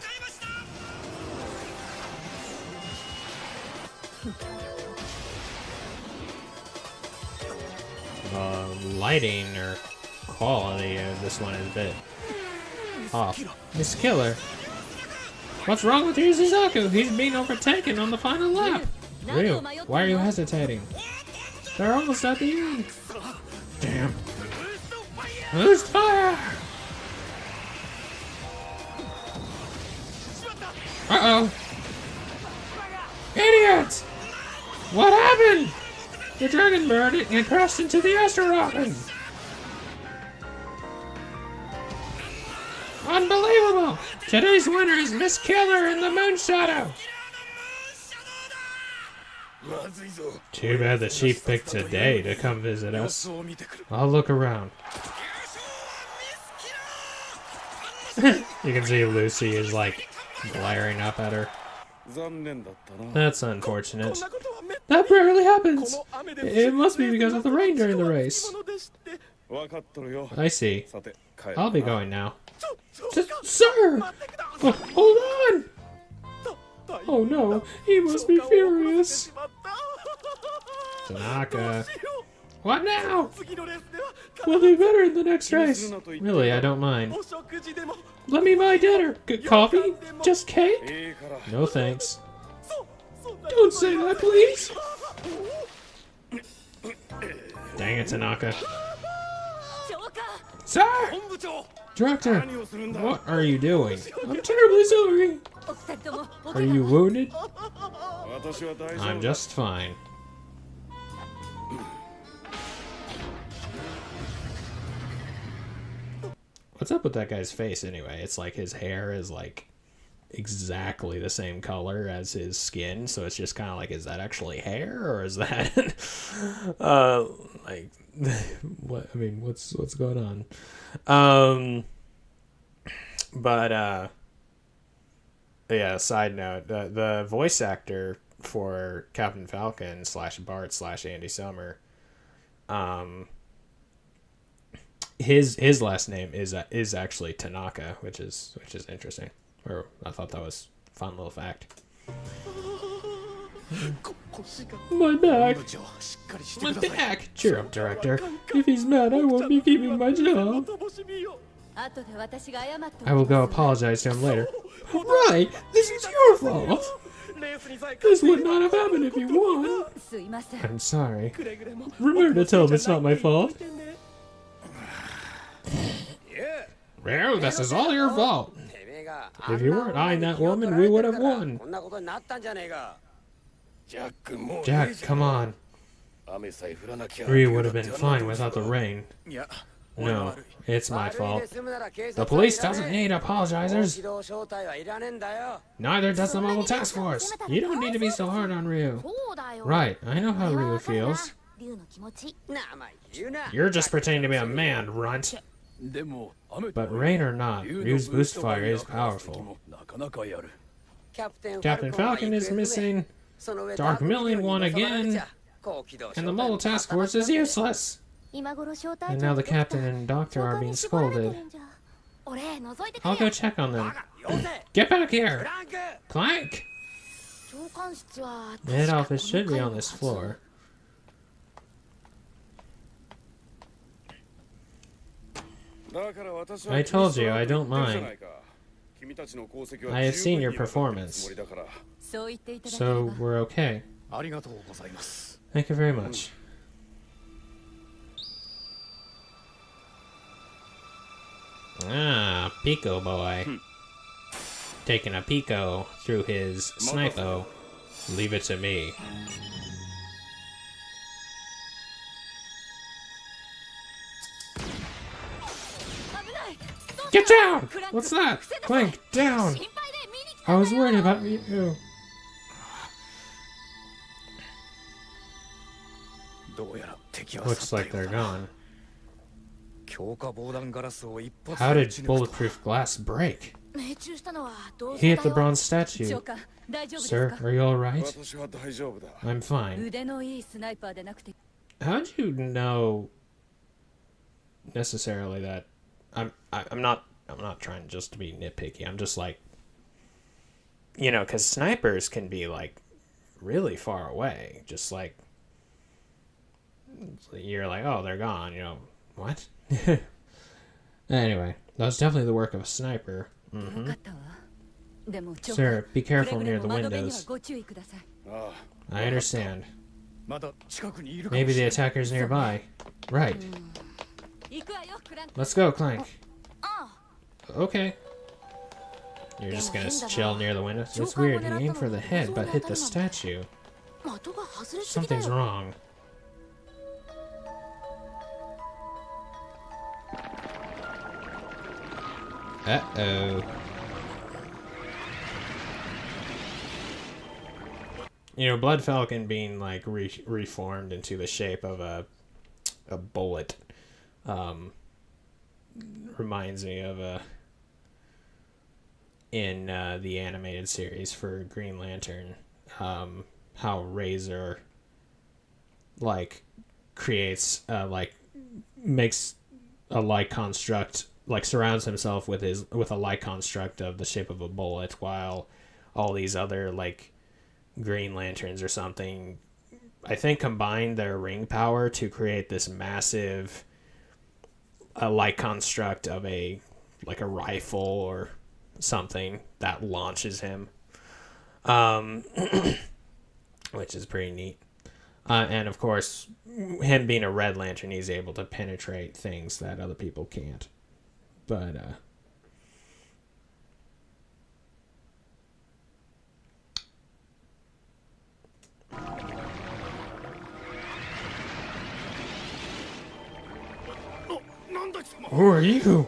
Lighting or quality of this one is a bit off. Miss Killer. What's wrong with Yuzuzaku? He's being overtaken on the final lap. Ryu, why are you hesitating? They're almost at the end. Damn. Boost fire! Uh-oh. Idiot! What happened? The Dragon Bird had crashed into the asteroid. Unbelievable! Today's winner is Miss Killer in the Moon Shadow. Too bad the chief picked today to come visit us. I'll look around. You can see Lucy is like glaring up at her. That's unfortunate. That rarely happens. It must be because of the rain during the race. I see. I'll be going now. Sir! Oh, hold on! Oh no, he must be furious. Tanaka. What now? We'll do better in the next race. Really, I don't mind. Let me buy dinner. Coffee? Just cake? No thanks. Don't say that, please. Dang it, Tanaka. Sir! Director, what are you doing? I'm terribly sorry. お二人ともお Are 怪我 you は wounded? 私は大丈夫 I'm だ just fine. What's up with that guy's face anyway? It's like his hair is like exactly the same color as his skin, so it's just kind of like, is that actually hair or is that like what? I mean, what's going on? But yeah. Side note: the voice actor for Captain Falcon / Bart / Andy Summer, his last name is actually Tanaka, which is interesting. Or I thought that was a fun little fact. My back! My back! Cheer up, director. If he's mad, I won't be keeping my job. 後で私が謝っておき I will ま go す apologize to him later. Right! This is your fault! This would not have happened if you won! すいません I'm sorry. Remember to tell him it's not my fault. Well, this is all your fault. If you weren't eyeing that woman, we would have won. こんなことになったんじゃねえか。 Jack, come on. 雨さえ降らなきゃ We would have been fine without the rain. いや No, it's my 悪い fault. で済むなら警察 The は police いらね doesn't え need apologizers. 機動小隊はいらねえんだよ。 Neither does the mobile task force. You don't need to be so hard on Ryu. そうだよ Right, I know how Ryu feels. 竜の気持ち生意気言うな。 You're just pretending to be a man, runt. でも雨 But rain or not, Ryu's boost fire is powerful. なかなかやるキャプテン Captain Falcon is missing, その上 Dark Million won ダークミリオンに again, 挟まれちゃ高機動小隊 and the mobile task force is useless. 今頃招待 And now the captain and doctor are being scolded. 俺覗いてく I'll れ go よ check on them. よせ Get back フ here! ランク Clank! 長官室は The head office should be on this floor. I told you, I don't mind. I have seen your performance. そう言っていただけれ So ば we're okay. ありがとうございます Thank you very much. Ah, Pico boy. Taking a Pico through his snipo. Leave it to me. Get down! What's that? Clank, down! 心配で見に来 I was worried about you. どうやら敵は Looks 去った like よ they're うだな gone. 強化防弾ガラスを一発 How で did 撃ち抜くと bulletproof glass break? 命中したのはどう He し hit た the よ bronze statue. 長官大丈夫です Sir, か are you alright? 私は大丈夫だ I'm fine. 腕のいいスナイパーでなくて How'd you know necessarily that I'm not trying just to be nitpicky. I'm just like, you know, because snipers can be like really far away. Just like you're like, oh, they're gone. You know what? Anyway, that was definitely the work of a sniper. よ Hmm. かったわでも長官 Sir, be くれ careful ぐれ near も the 窓辺には windows. ご注意くださいああ I understand. まだ近くにいるかも Maybe し the れない attacker's nearby. Right. 行くわよクランク Let's go, Clank. あ Okay. You're just gonna chill near the window? It's weird. He aimed for the head, but hit the statue. あ的が外れすぎだ Something's よ wrong. Uh-oh. You know, Blood Falcon being, like, reformed into the shape of a bullet reminds me of in the animated series for Green Lantern, how Razor, like, creates, like, makes a light construct, like, surrounds himself with a light construct of the shape of a bullet, while all these other, like, Green Lanterns or something, I think, combine their ring power to create this massive light construct of a rifle or something that launches him, which is pretty neat. And of course, him being a Red Lantern, he's able to penetrate things that other people can't. But who are you?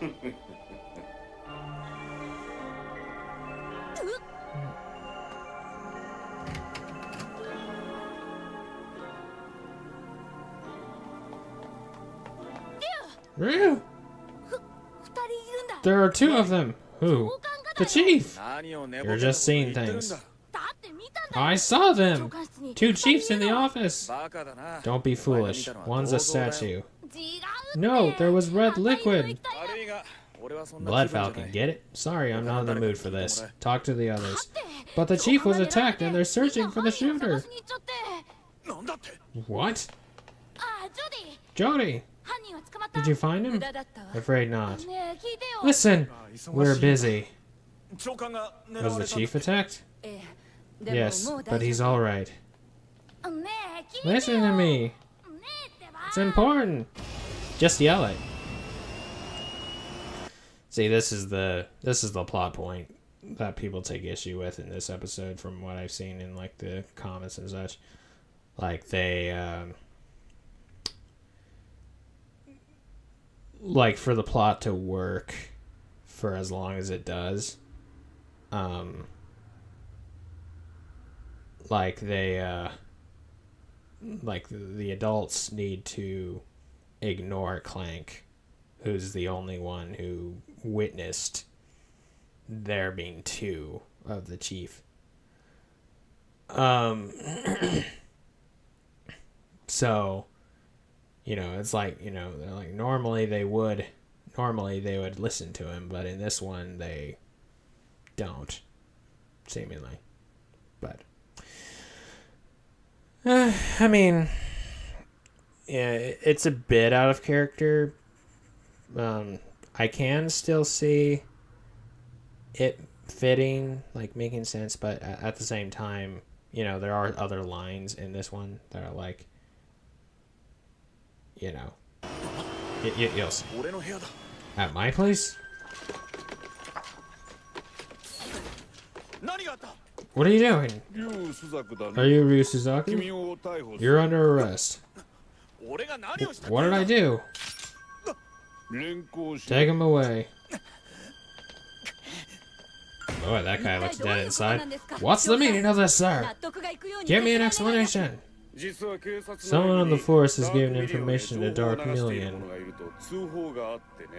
Ryu! 二人いるんだ There are two of them. Who? The chief. 何を寝 You're just seeing things. だって見たんだよ I saw 長 them. 官室に Two chiefs in the 二人いるの office. バカだな Don't be foolish. One's a statue. 違うって No, there was red 赤いの liquid. 行ったよ悪いが俺はそんな Blood 気分じゃな Falcon, い get it? Sorry, I'm not in the mood for this. Talk to the others. But the chief was attacked and they're searching for the みんな shooter. 犯人探しに行っちゃって なんだって What? あジョディ Jody, 犯人は捕まった did you find 無 him? 駄だったわ Afraid not. ねえ聞いてよ Listen, 忙 we're しい busy. 長官が狙 Was わ the れた chief attacked? ええでも Yes, もう but 大 he's 丈 alright. 夫ねえ聞いてよ Listen to me. ねえってば It's important. Just yell it. See, this is the plot point that people take issue with in this episode, from what I've seen in like the comments and such. Like they, like for the plot to work for as long as it does, like they, like the adults need to ignore Clank, who's the only one who witnessed there being two of the chief. So, you know, it's like, you know, they're like normally they would listen to him, but in this one they don't, seemingly. But I mean, yeah, it's a bit out of character. I can still see it fitting, like making sense, but at the same time, you know, there are other lines in this one that are like, you know, you'll see. 俺の部屋だ At my place? 何があった What are you doing? 竜朱雀だ Are ね you Ryu Suzaku? 君を逮捕す You're under arrest. 俺が何をした What did I do? 連行し Take him away. Boy, that guy looks dead inside. What's the meaning of this, sir? 納得がいくように Give me an 説明願います explanation. 実は警察 Someone on the force has given ダークミリオン information to に情報を Dark 流してい Million. る者がいると通報があってね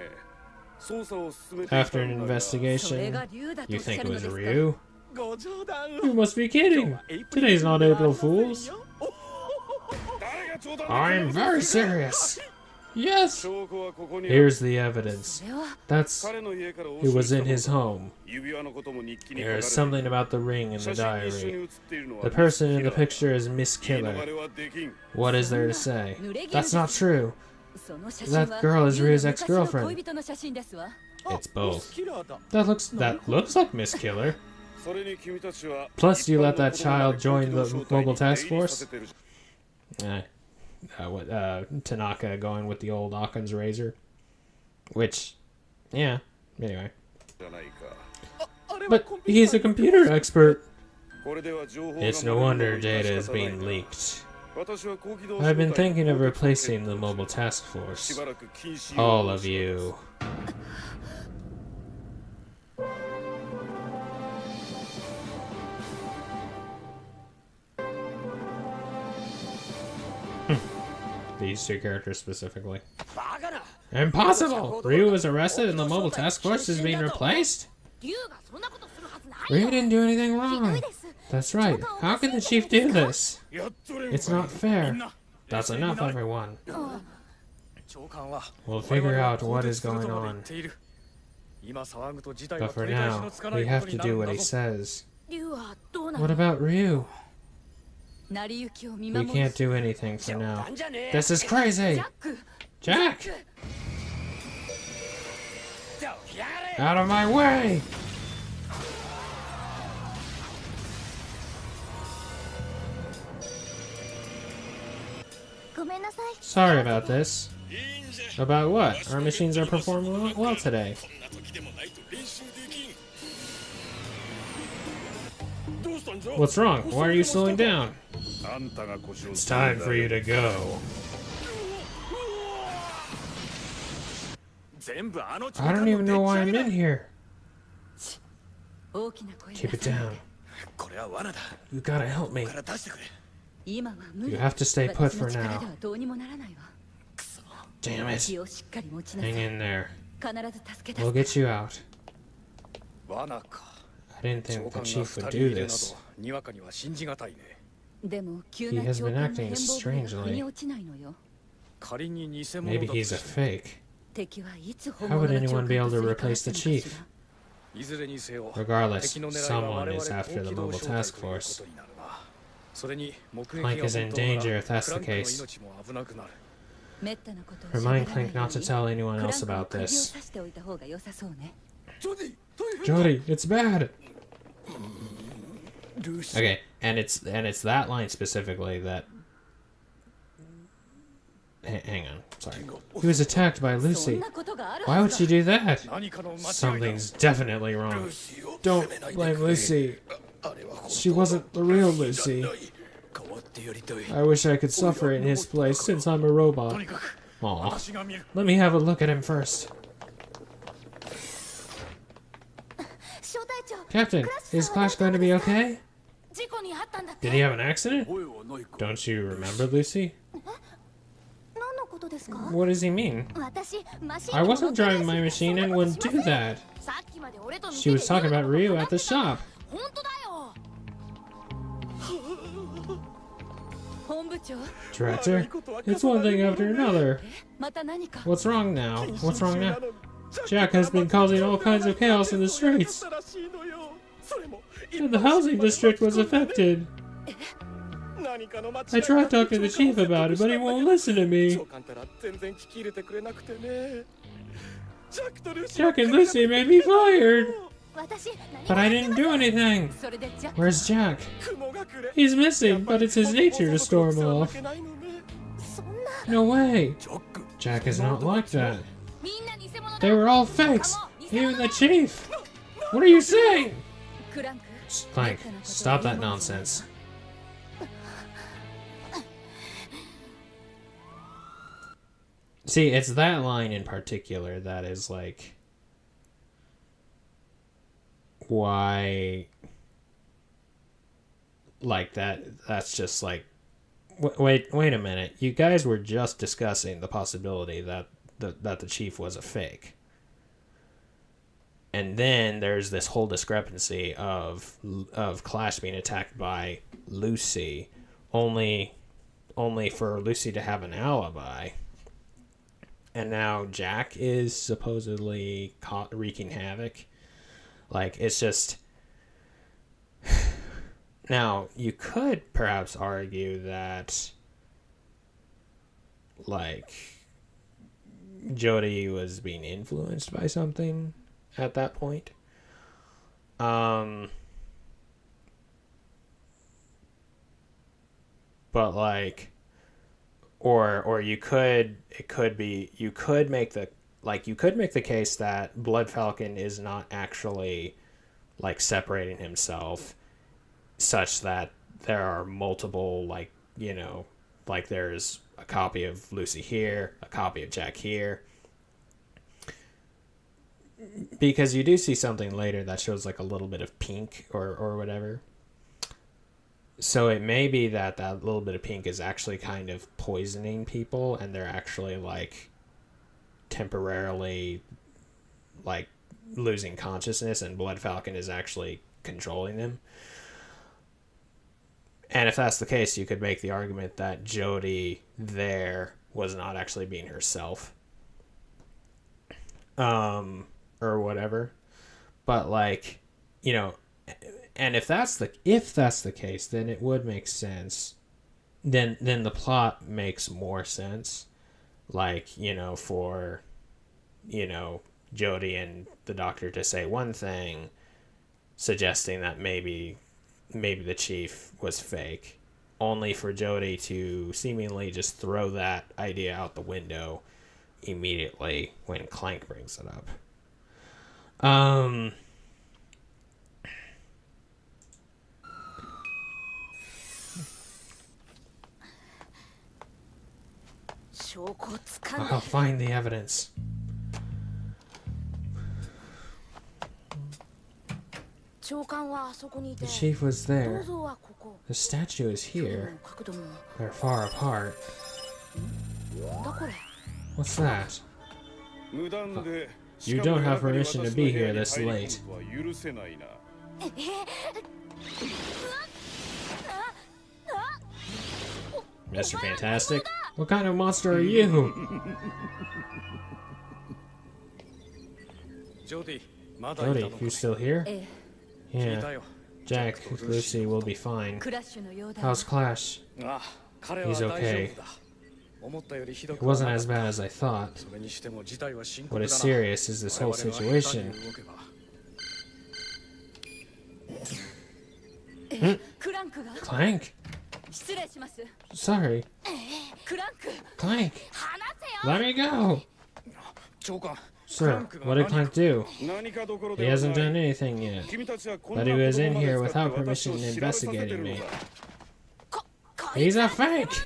捜査を進めていた After ん an だがそれ investigation, が竜だと you おっしゃ think it るの was ですか Ryu? ご冗談 You must be kidding. Today's not April Fool's. 誰が冗談 I'm very serious. Yes. 証拠はここに Here's the evidence. それは That's 彼の家から押 it 収 was した in も his の home. 指輪のことも日記に書か There's れてい something る about the ring in the 写真に一緒に diary. 写っているのは The person in the ミスキラー picture is Miss 言い Killer. 逃れはできん What is there to say? That's not true. その写真は That girl is 竜の Ryu's 昔の ex-girlfriend. 恋人の写真ですわ It's both. キラーだ That looks like Miss Killer. それに君たちは Plus, you let that 一般の child join 子供 the の正体に mobile task 出入り force? させてる Tanaka going with the old Occam's razor. Which, yeah, anyway. じゃないか But he's a computer expert. これでは情報が It's no 漏れ wonder るのは data 致 is し方ない being な leaked. 私は高機動 I've been 小隊 thinking of の replacing the 攻撃を mobile task し force. ばらく禁止 All of you. These two characters specifically. バカな Impossible! Ryu was arrested and the mobile task force is being replaced? 竜がそんなことするはずない Ryu よ didn't do anything ひど wrong. いです That's right. How can the chief do this? やっとれん It's か not fair. みんな That's enough, everyone. 長官は We'll figure out what is 我々 going は更迭するとまで言 on. っている今騒ぐと事態は But for 取り返し now, のつかない we こ have と to にな do るん what だ he ぞ says. 竜はどうな What る about Ryu? 成り行きを見 We 守 can't る do anything for 冗 now. 談じゃねえ This is ジ crazy! ャック Jack! どきやがれ Out of my way! Sorry Sorry about this. いいんじゃ About what? Our machines are performing well today. こんな時でもないと練習できん。どうしたんじゃ What's wrong? Why are you slowing down? あんたが腰を It's time for you to go. 全部あの I don't even know why I'm in here. 大きな声 Keep 出 it さない down. これは罠だ You gotta help me. から出してくれ今は無理 You have to stay put 私の for 力 now. ではどうにもならないわ Damn it. 気をしっかり持ちなさ Hang い in there. 必ず助け We'll 出す get you out. 罠か I didn't 長 think 官 the が chief 2 would 人 do いるな this. どにわかには信じがたいね。でも急 He な has 長 been 官の acting 変貌ぶりが腑に strangely. 落ちないのよ仮に偽物 Maybe だと he's し a て fake. 敵はいつ How 本物 would の長 anyone be 官 able と to すり替わ replace った the のか chief? しらいずれにせよ Regardless, 敵の狙いは someone 我々 is after the 高機動 mobile 小隊 task というこ force. とになるな。それに目撃 Clank が is in 本当なら danger if that's クラン the クの case. 命も危なくなる。めったなことを Remind 喋らない Clank not to よ tell うに anyone クラン else クを about 首を this. 刺しておいた方が良さそうね ジョディ大変 Jody, it's bad. ルーシ Okay, and it's that line specifically that. Hang on, sorry. He was attacked by そん Lucy. なことがある Why は would ず she だ do that? 何かの間違いだ。 Something's definitely ル wrong. ーシーを Don't 責めないで blame くれ Lucy. あれは本当 She wasn't the real じゃ Lucy. ない変わってやりたい。 I wish I could suffer in his place since I'm a と robot. にかく Aw. 私が見る。 Let me have a look at him first. 小隊長 Captain, is Clash going to be okay? 事故に遭ったんだって Did he have an accident? 声はないか。 Don't you remember Lucy? 何のことですか What does he mean? 私マシン I に wasn't 乗ってない driving し my machine and そんなこと wouldn't しま do せん that. さっきまで俺と She was talking about Ryu at the shop. 本当だよ本部長 Director, it's one thing after another. また何か What's wrong now? What's wrong now? Jack has been causing all kinds of chaos in the streets. And the housing district was affected. I tried talking to the chief about it, but he won't listen to me. Jack and Lucy made me fired. 私 But I didn't do anything. それでじゃ Where's Jack? He's missing, but it's his nature to storm off. そんな No way. Jack is not like that. みんな偽物だ They were all fakes. Even the chief. What are you saying? クランク Clank, stop that nonsense. See, it's that line in particular that is like, why, like that's just like, wait a minute. You guys were just discussing the possibility that the chief was a fake. And then there's this whole discrepancy of Clash being attacked by Lucy, only for Lucy to have an alibi. And now Jack is supposedly caught wreaking havoc. Like, it's just... Now, you could perhaps argue that, like, Jody was being influenced by something at that point. But, like... Or you could make the case that Blood Falcon is not actually like separating himself such that there are multiple, like, you know, like there's a copy of Lucy here, a copy of Jack here. Because you do see something later that shows like a little bit of pink or whatever. So it may be that little bit of pink is actually kind of poisoning people, and they're actually like temporarily like losing consciousness, and Blood Falcon is actually controlling them. And if that's the case, you could make the argument that Jody there was not actually being herself. Or whatever. But like, you know, and if that's the case, then it would make sense. Then the plot makes more sense. Like, you know, for, you know, Jody and the Doctor to say one thing, suggesting that maybe the chief was fake, only for Jody to seemingly just throw that idea out the window immediately when Clank brings it up. I'll find the evidence. The chief was there. The statue is here. They're far apart. What's that? You don't have permission to be here this late. Mr. Fantastic? What kind of monster are you? Jody, you still here? Yeah. Jack, Lucy will be fine. How's Clash? He's okay. It wasn't as bad as I thought. What is serious is this whole situation. Clank? Sorry. Clank! Let me go! Sir, what did Clank do? He hasn't done anything yet. But he was in here without permission investigating me. He's a fake!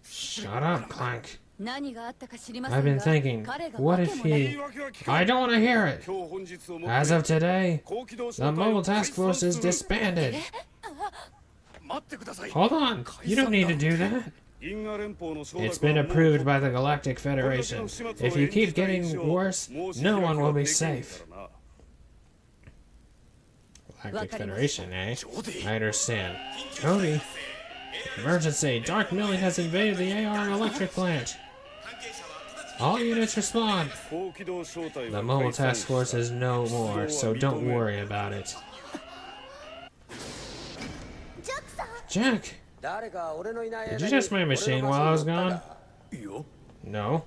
Shut up, Clank. I've been thinking, what if he... I don't want to hear it! As of today, the Mobile Task Force is disbanded! Hold on! You don't need to do that! It's been approved by the Galactic Federation. If you keep getting worse, no one will be safe. Galactic Federation, eh? I understand. Jody? Emergency! Dark Millie has invaded the AR electric plant! All units respond! The Mobile Task Force is no more, so don't worry about it. Jack! Did you test my machine while I was gone? No.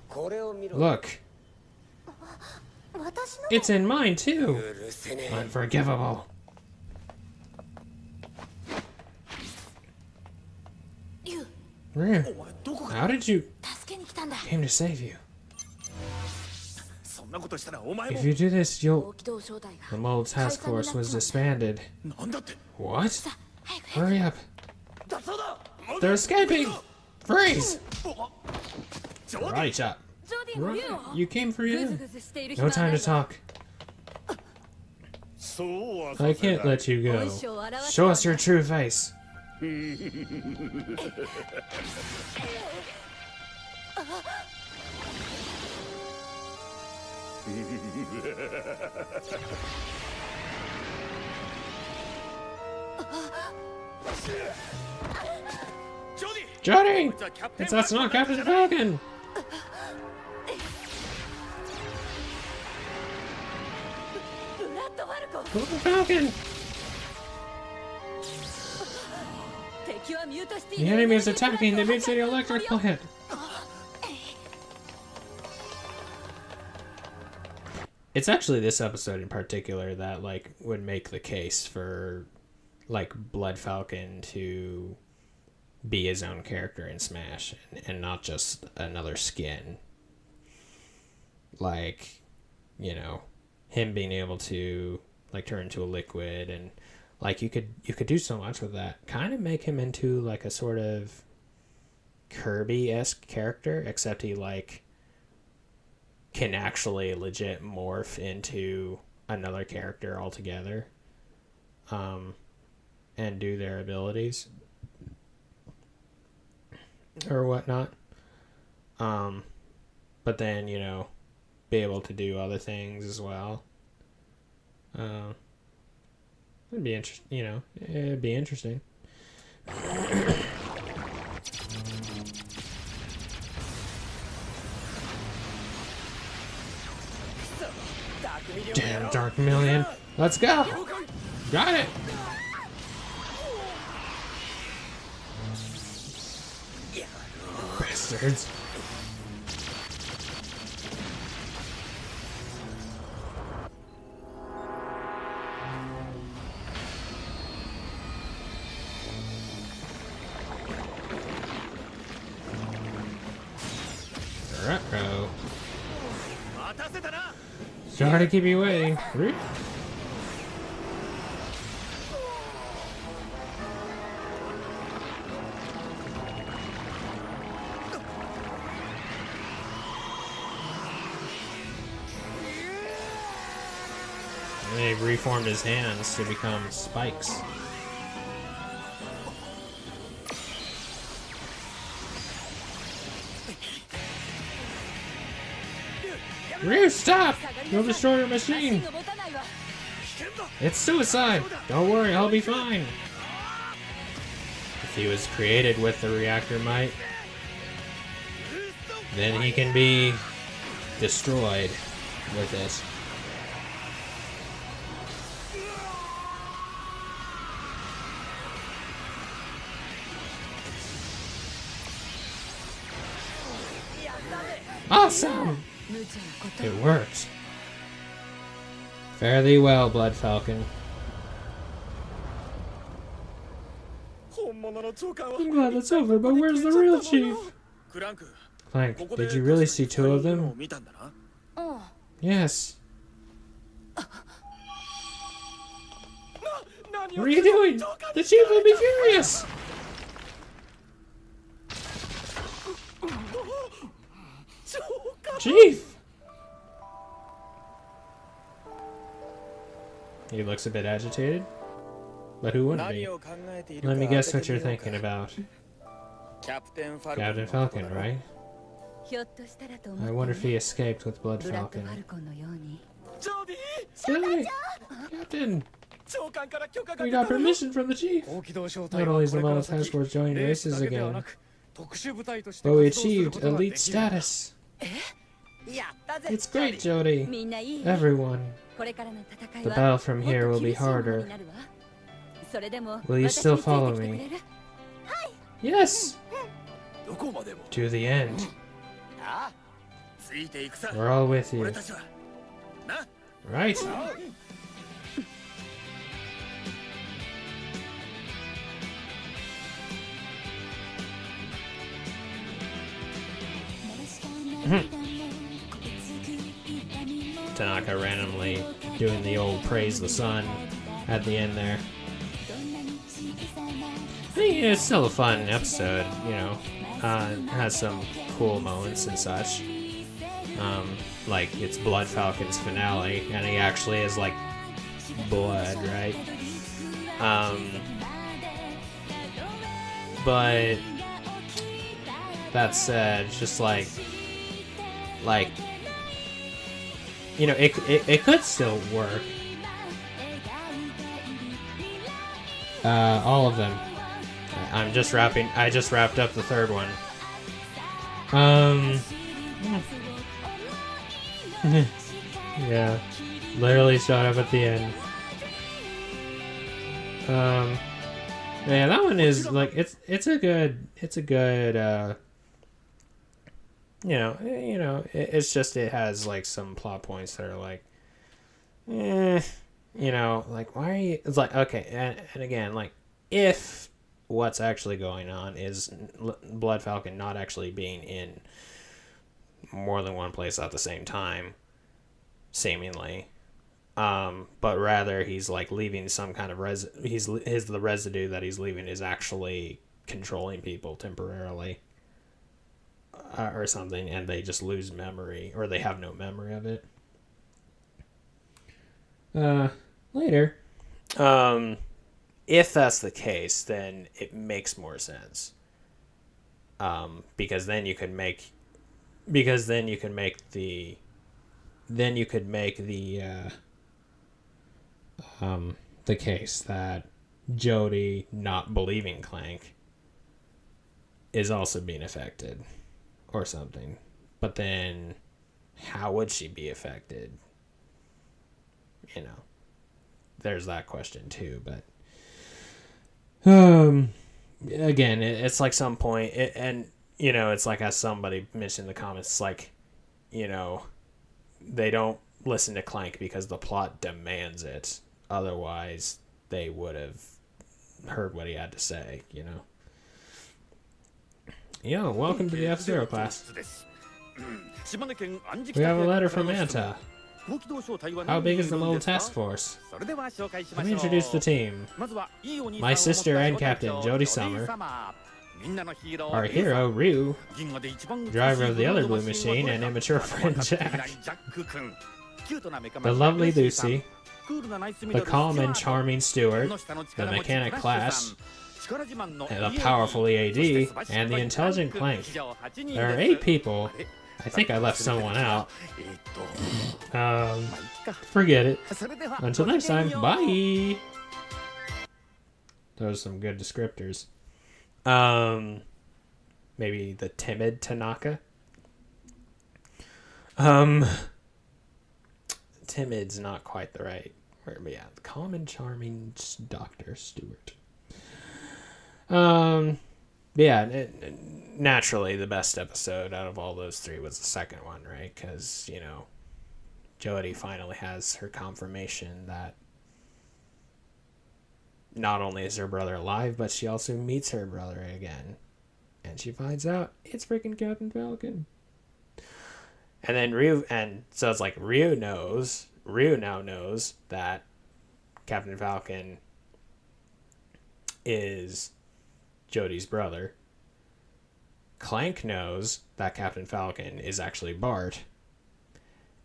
Look. It's in mine, too! Unforgivable. Ryu, how did you... came to save you. If you do this, you'll... The Mobile Task Force was disbanded. What? Hurry up. They're escaping! Freeze! Right, chop. You came for you. No time to talk. I can't let you go. Show us your true face. Jody! That's not Captain Falcon! Captain Falcon! The enemy is attacking the Mid-City Electric Plant! It's actually this episode in particular that, like, would make the case for, like, Blood Falcon to be his own character in Smash and not just another skin. Like, you know, him being able to, like, turn into a liquid and, like, you could do so much with that. Kind of make him into, like, a sort of Kirby-esque character, except he, like, can actually legit morph into another character altogether, and do their abilities or whatnot. But then, you know, be able to do other things as well. It'd be interesting, you know, it'd be interesting. Damn, Dark Million. Let's go. Got it. Bastards. Uh-oh. Sorry to keep you waiting. And they reformed his hands to become spikes. Ryu, stop! You'll destroy your machine! It's suicide! Don't worry, I'll be fine! If he was created with the reactor might, then he can be destroyed with it. Awesome! It works. Fare thee well, Blood Falcon. I'm glad it's over, but where's the real chief? Clank, did you really see two of them? Yes. What are you doing? The chief will be furious! Chief! He looks a bit agitated. But who wouldn't be? Let me guess what you're thinking about. Captain Falcon, right? I wonder if he escaped with Blood Falcon. Jody! Captain! We got permission from the chief! Not only is the Model Task Force joining races again, but we achieved elite status! It's great, Jody! Everyone! The battle from here will be harder. Will you still follow me? Yes! To the end. We're all with you. Right? Tanaka randomly doing the old praise the sun at the end there. I think it's still a fun episode, you know. It has some cool moments and such. Like it's Blood Falcon's finale, and he actually is like blood, right? But that said, just like you know, it could still work. All of them. I just wrapped up the third one. Yeah, literally showed up at the end. Yeah, that one is like it's a good it's just it has like some plot points that are like, like why are you? It's like okay, and again, like if what's actually going on is Blood Falcon not actually being in more than one place at the same time, seemingly, but rather he's like leaving some kind of the residue that he's leaving is actually controlling people temporarily. Or something, and they just lose memory, or they have no memory of it. Later. If that's the case, then it makes more sense. Because then you could make the case that Jody not believing Clank is also being affected. Or something. But then how would she be affected? You know. There's that question too, but again, it's like some point and you know, it's like as somebody mentioned in the comments, it's like, you know, they don't listen to Clank because the plot demands it. Otherwise, they would have heard what he had to say, you know. Yo, welcome to the F-Zero class. We have a letter from Anta. How big is the mobile task force? Let me introduce the team. My sister and Captain Jodie Summer. Our hero, Ryu, driver of the other blue machine, and immature friend Jack. The lovely Lucy, the calm and charming Stuart, the mechanic Clash, and the powerful EAD, and the intelligent Clank. There are 8 people. I think I left someone out. Forget it. Until next time, bye! Those are some good descriptors. Maybe the timid Tanaka. Timid's not quite the right word, but yeah, the calm and charming Dr. Stewart. Yeah, naturally the best episode out of all those 3 was the second one, right? Because, you know, Jodie finally has her confirmation that not only is her brother alive, but she also meets her brother again. And she finds out it's freaking Captain Falcon. And then Ryu, and so it's like Ryu now knows that Captain Falcon is Jodie's brother. Clank knows that Captain Falcon is actually Bart.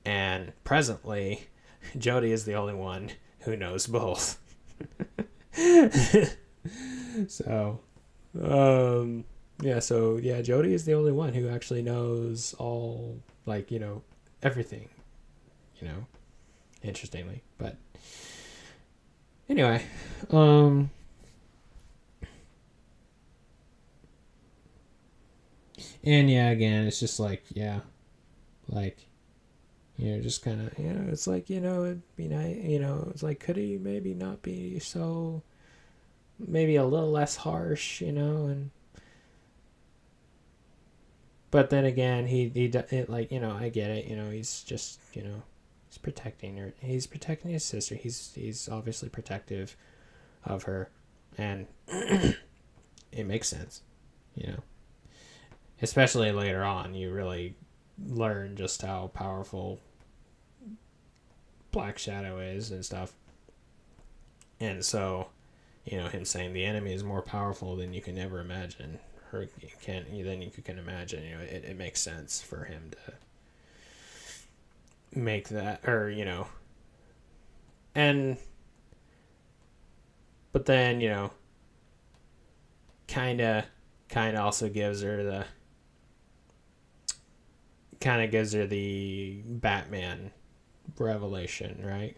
And presently, Jodie is the only one who knows both. So, Jodie is the only one who actually knows all, like, you know, everything, you know, interestingly. But anyway, and yeah, again, it's just like, yeah, like, you know, just kind of, you know, it's like, you know, it'd be nice, you know, it's like, could he maybe not be so, maybe a little less harsh, you know, and, but then again, it, like, you know, I get it, you know, he's just, you know, he's protecting her, he's protecting his sister, he's obviously protective of her, and it makes sense, you know, especially later on, you really learn just how powerful Black Shadow is and stuff. And so, you know, him saying the enemy is more powerful than you can ever imagine, or than you can imagine, you know, it makes sense for him to make that, or, you know, and, but then, you know, kind of also gives her the Batman revelation, right?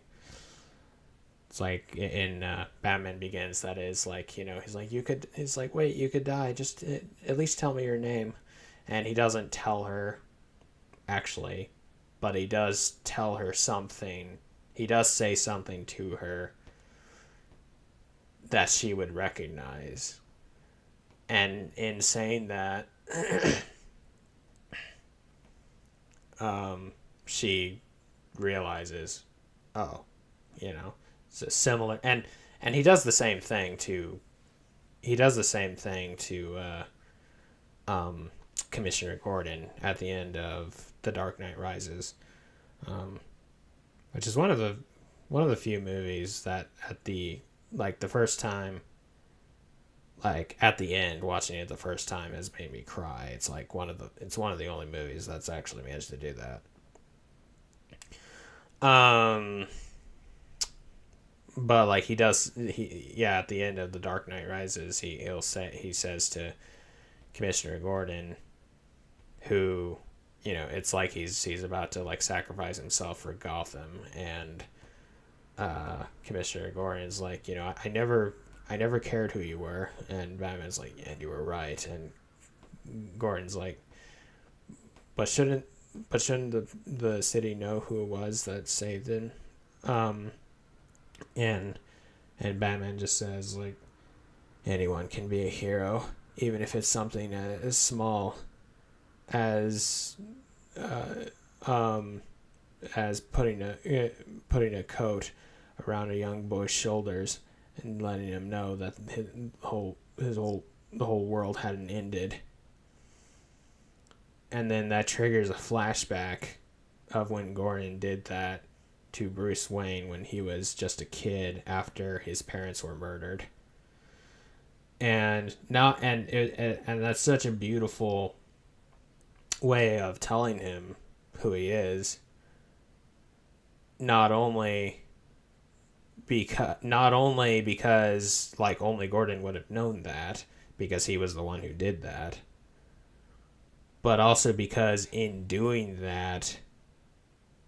It's like in Batman Begins, that is, like, you know, he's like, wait, you could die, just at least tell me your name. And he doesn't tell her, actually, but he does tell her something. He does say something to her that she would recognize. And in saying that, she realizes, oh, you know, so similar, and he does the same thing to Commissioner Gordon at the end of The Dark Knight Rises, which is one of the few movies that at the first time, like at the end, watching it the first time has made me cry. It's like one of the only movies that's actually managed to do that. But like at the end of The Dark Knight Rises, he says to Commissioner Gordon, who, you know, it's like he's about to like sacrifice himself for Gotham, and Commissioner Gordon's like, you know, I never cared who you were, and Batman's like, yeah, you were right, and Gordon's like, but shouldn't the city know who it was that saved him? And Batman just says, like, anyone can be a hero, even if it's something as small as putting a coat around a young boy's shoulders and letting him know that the whole world hadn't ended. And then that triggers a flashback of when Gordon did that to Bruce Wayne when he was just a kid after his parents were murdered. And now, and that's such a beautiful way of telling him who he is. Not only because like only Gordon would have known that because he was the one who did that, but also because in doing that,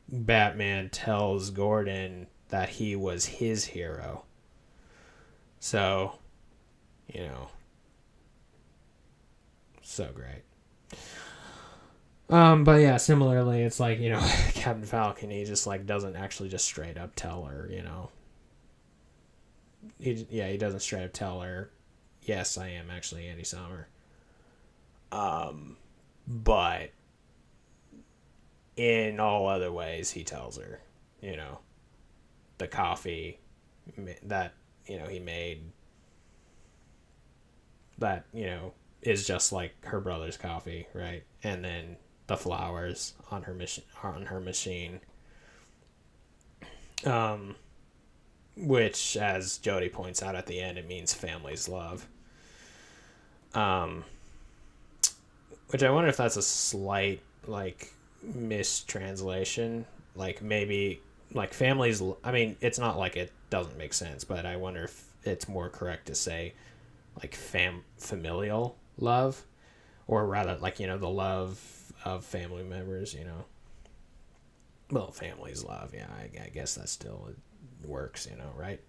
Batman tells Gordon that he was his hero. So, so great. But yeah, similarly, it's like, Captain Falcon, he just like doesn't actually just straight up tell her, he doesn't straight up tell her, yes, I am actually Andy Sommer. But in all other ways, he tells her, the coffee that, he made that, is just like her brother's coffee, right? And then the flowers on her machine. Which, as Jody points out at the end, it means family's love. Which I wonder if that's a slight, like, mistranslation. Like, maybe, like, families... I mean, it's not like it doesn't make sense, but I wonder if it's more correct to say, like, familial love. Or rather, like, the love of family members, Well, family's love, yeah, I guess that still works, right?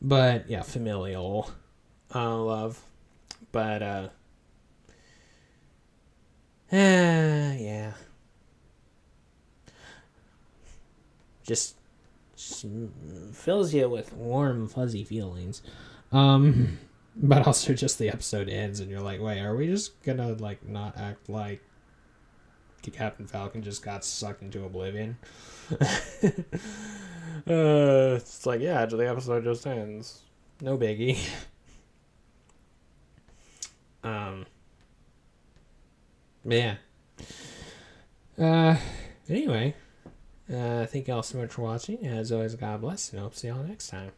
But, yeah, familial love. But, yeah. Just fills you with warm, fuzzy feelings. But also just the episode ends and you're like, wait, are we just gonna, like, not act like Captain Falcon just got sucked into oblivion? It's like, yeah, the episode just ends. No biggie. But yeah. Anyway, thank you all so much for watching. As always, God bless, and I'll see y'all next time.